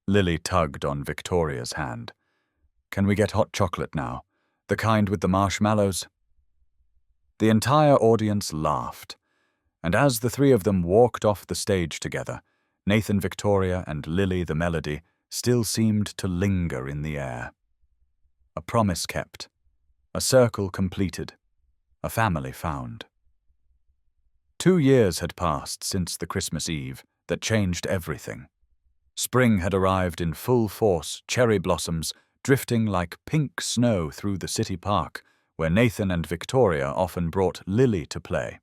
Lily tugged on Victoria's hand. "Can we get hot chocolate now? The kind with the marshmallows?" The entire audience laughed, and as the three of them walked off the stage together, Nathan Victoria and Lily the melody still seemed to linger in the air. A promise kept, a circle completed, a family found. 2 years had passed since the Christmas Eve that changed everything. Spring had arrived in full force, cherry blossoms drifting like pink snow through the city park, where Nathan and Victoria often brought Lily to play.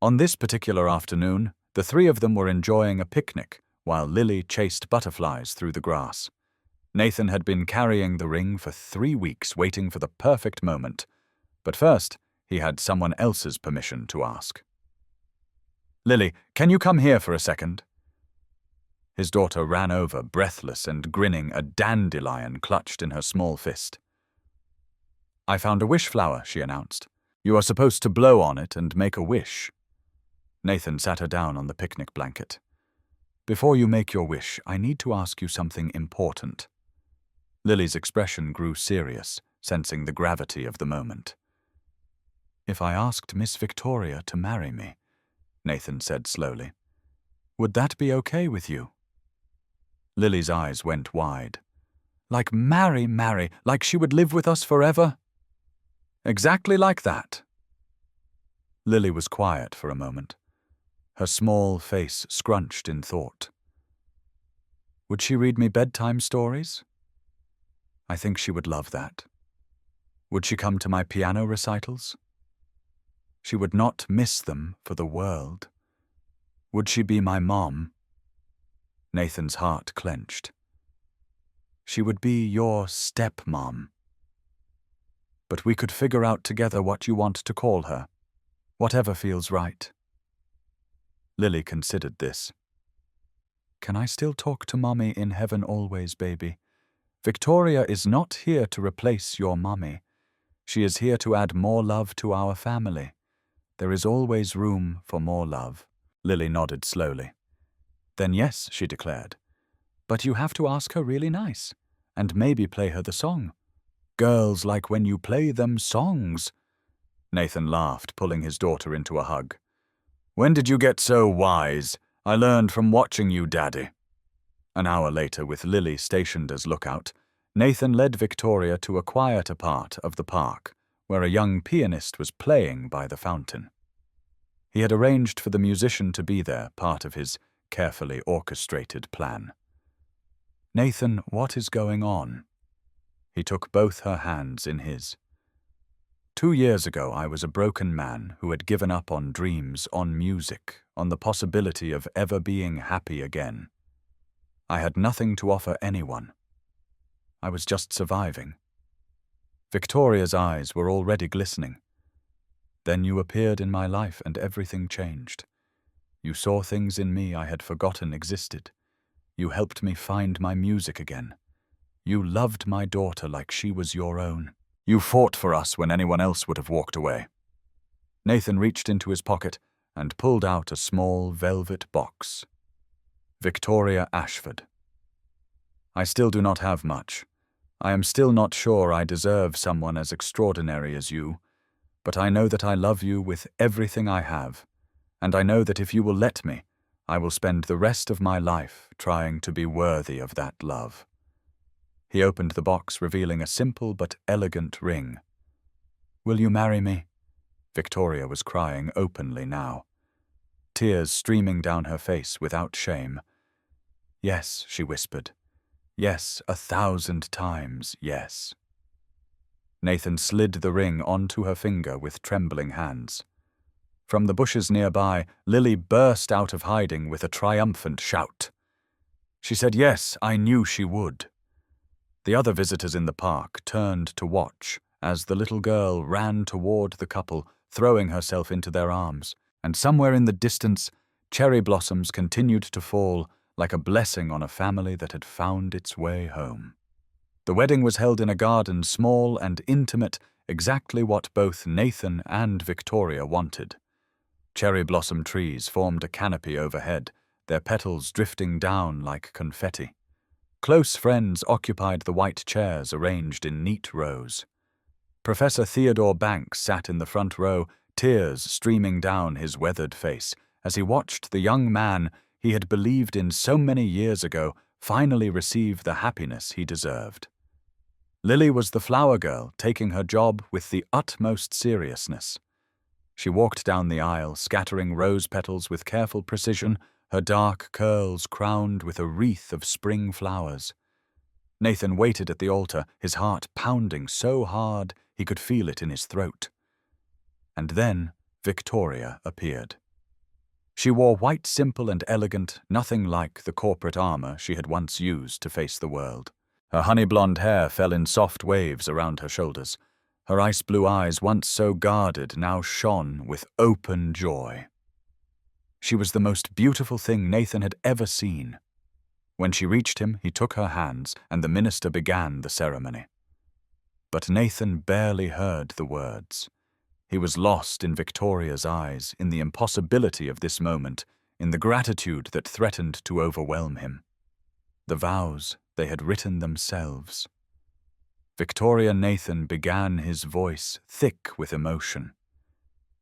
On this particular afternoon, the three of them were enjoying a picnic while Lily chased butterflies through the grass. Nathan had been carrying the ring for 3 weeks, waiting for the perfect moment. But first, he had someone else's permission to ask. "Lily, can you come here for a second?" His daughter ran over, breathless and grinning, a dandelion clutched in her small fist. "I found a wish flower," she announced. "You are supposed to blow on it and make a wish." Nathan sat her down on the picnic blanket. "Before you make your wish, I need to ask you something important." Lily's expression grew serious, sensing the gravity of the moment. "If I asked Miss Victoria to marry me," Nathan said slowly, "would that be okay with you?" Lily's eyes went wide. "Like marry, like she would live with us forever?" "Exactly like that." Lily was quiet for a moment, her small face scrunched in thought. "Would she read me bedtime stories?" "I think she would love that." "Would she come to my piano recitals?" "She would not miss them for the world." "Would she be my mom?" Nathan's heart clenched. "She would be your stepmom. But we could figure out together what you want to call her, whatever feels right." Lily considered this. "Can I still talk to Mommy in heaven always, baby? Victoria is not here to replace your mommy. She is here to add more love to our family. There is always room for more love." Lily nodded slowly. "Then yes," she declared. But you have to ask her really nice, and maybe play her the song. Girls like when you play them songs. Nathan laughed, pulling his daughter into a hug. When did you get so wise? I learned from watching you, Daddy. An hour later, with Lily stationed as lookout, Nathan led Victoria to a quieter part of the park, where a young pianist was playing by the fountain. He had arranged for the musician to be there, part of his carefully orchestrated plan. Nathan, what is going on? He took both her hands in his. 2 years ago, I was a broken man who had given up on dreams, on music, on the possibility of ever being happy again. I had nothing to offer anyone. I was just surviving. Victoria's eyes were already glistening. Then you appeared in my life and everything changed. You saw things in me I had forgotten existed. You helped me find my music again. You loved my daughter like she was your own. You fought for us when anyone else would have walked away. Nathan reached into his pocket and pulled out a small velvet box. Victoria Ashford. I still do not have much. I am still not sure I deserve someone as extraordinary as you, but I know that I love you with everything I have, and I know that if you will let me, I will spend the rest of my life trying to be worthy of that love. He opened the box, revealing a simple but elegant ring. Will you marry me? Victoria was crying openly now, tears streaming down her face without shame. Yes, she whispered. Yes, 1,000 times, yes. Nathan slid the ring onto her finger with trembling hands. From the bushes nearby, Lily burst out of hiding with a triumphant shout. She said, yes, I knew she would. The other visitors in the park turned to watch as the little girl ran toward the couple, throwing herself into their arms, and somewhere in the distance, cherry blossoms continued to fall like a blessing on a family that had found its way home. The wedding was held in a garden, small and intimate, exactly what both Nathan and Victoria wanted. Cherry blossom trees formed a canopy overhead, their petals drifting down like confetti. Close friends occupied the white chairs arranged in neat rows. Professor Theodore Banks sat in the front row, tears streaming down his weathered face, as he watched the young man he had believed in so many years ago finally receive the happiness he deserved. Lily was the flower girl, taking her job with the utmost seriousness. She walked down the aisle, scattering rose petals with careful precision, her dark curls crowned with a wreath of spring flowers. Nathan waited at the altar, his heart pounding so hard he could feel it in his throat. And then Victoria appeared. She wore white, simple and elegant, nothing like the corporate armor she had once used to face the world. Her honey-blonde hair fell in soft waves around her shoulders. Her ice-blue eyes, once so guarded, now shone with open joy. She was the most beautiful thing Nathan had ever seen. When she reached him, he took her hands, and the minister began the ceremony. But Nathan barely heard the words. He was lost in Victoria's eyes, in the impossibility of this moment, in the gratitude that threatened to overwhelm him. The vows they had written themselves. Victoria Nathan began, his voice thick with emotion.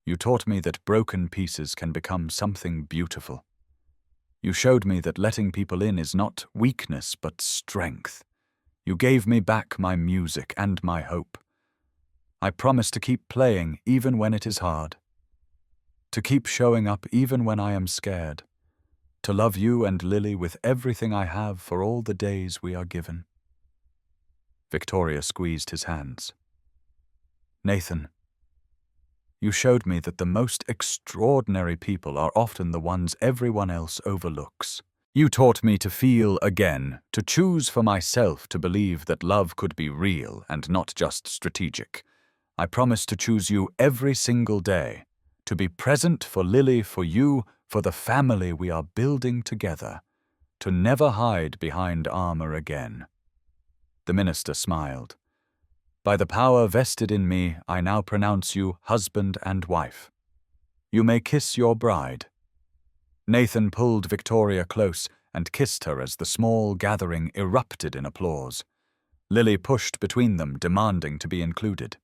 You taught me that broken pieces can become something beautiful. You showed me that letting people in is not weakness but strength. You gave me back my music and my hope. I promise to keep playing even when it is hard. To keep showing up even when I am scared. To love you and Lily with everything I have for all the days we are given. Victoria squeezed his hands. Nathan, you showed me that the most extraordinary people are often the ones everyone else overlooks. You taught me to feel again, to choose for myself, to believe that love could be real and not just strategic. I promise to choose you every single day, to be present for Lily, for you, for the family we are building together, to never hide behind armor again. The minister smiled. By the power vested in me, I now pronounce you husband and wife. You may kiss your bride. Nathan pulled Victoria close, and kissed her as the small gathering erupted in applause. Lily pushed between them, demanding to be included.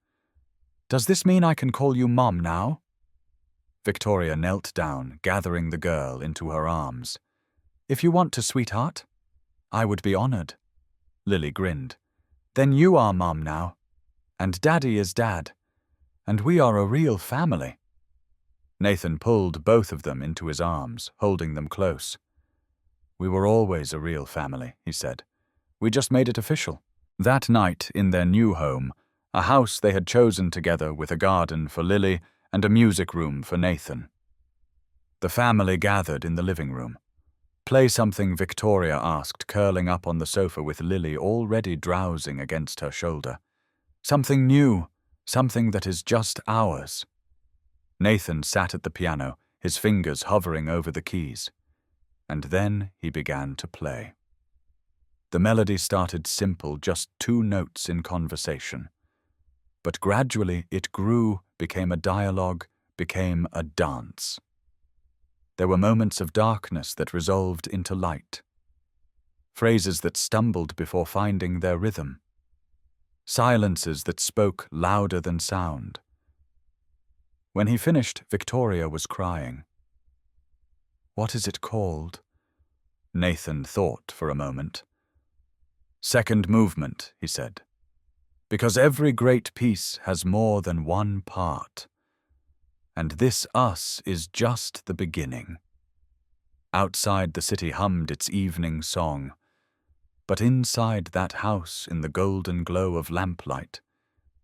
"Does this mean I can call you Mom now?" Victoria knelt down, gathering the girl into her arms. "If you want to, sweetheart. I would be honored." Lily grinned. "Then you are Mom now. And Daddy is Dad. And we are a real family." Nathan pulled both of them into his arms, holding them close. "We were always a real family," he said. "We just made it official." That night, in their new home, a house they had chosen together with a garden for Lily and a music room for Nathan. The family gathered in the living room. "Play something," Victoria asked, curling up on the sofa with Lily already drowsing against her shoulder. "Something new, something that is just ours." Nathan sat at the piano, his fingers hovering over the keys. And then he began to play. The melody started simple, just 2 notes in conversation. But gradually it grew, became a dialogue, became a dance. There were moments of darkness that resolved into light. Phrases that stumbled before finding their rhythm. Silences that spoke louder than sound. When he finished, Victoria was crying. "What is it called?" Nathan thought for a moment. "Second movement," he said. "Because every great piece has more than one part. And this us is just the beginning." Outside, the city hummed its evening song. But inside that house, in the golden glow of lamplight,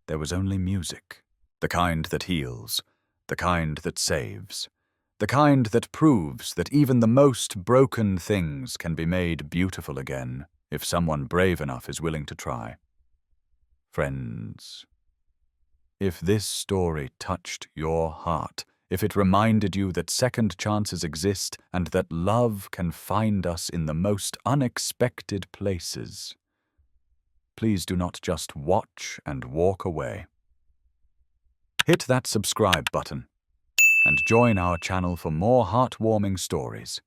there was only music. The kind that heals, the kind that saves, the kind that proves that even the most broken things can be made beautiful again if someone brave enough is willing to try. Friends, if this story touched your heart, if it reminded you that second chances exist and that love can find us in the most unexpected places, please do not just watch and walk away. Hit that subscribe button and join our channel for more heartwarming stories.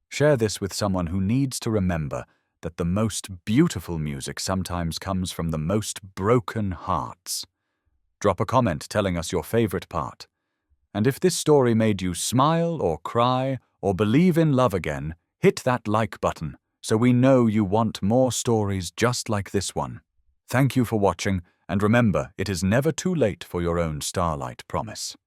Share this with someone who needs to remember that the most beautiful music sometimes comes from the most broken hearts. Drop a comment telling us your favorite part. And if this story made you smile or cry or believe in love again, hit that like button so we know you want more stories just like this one. Thank you for watching, and remember, it is never too late for your own starlight promise.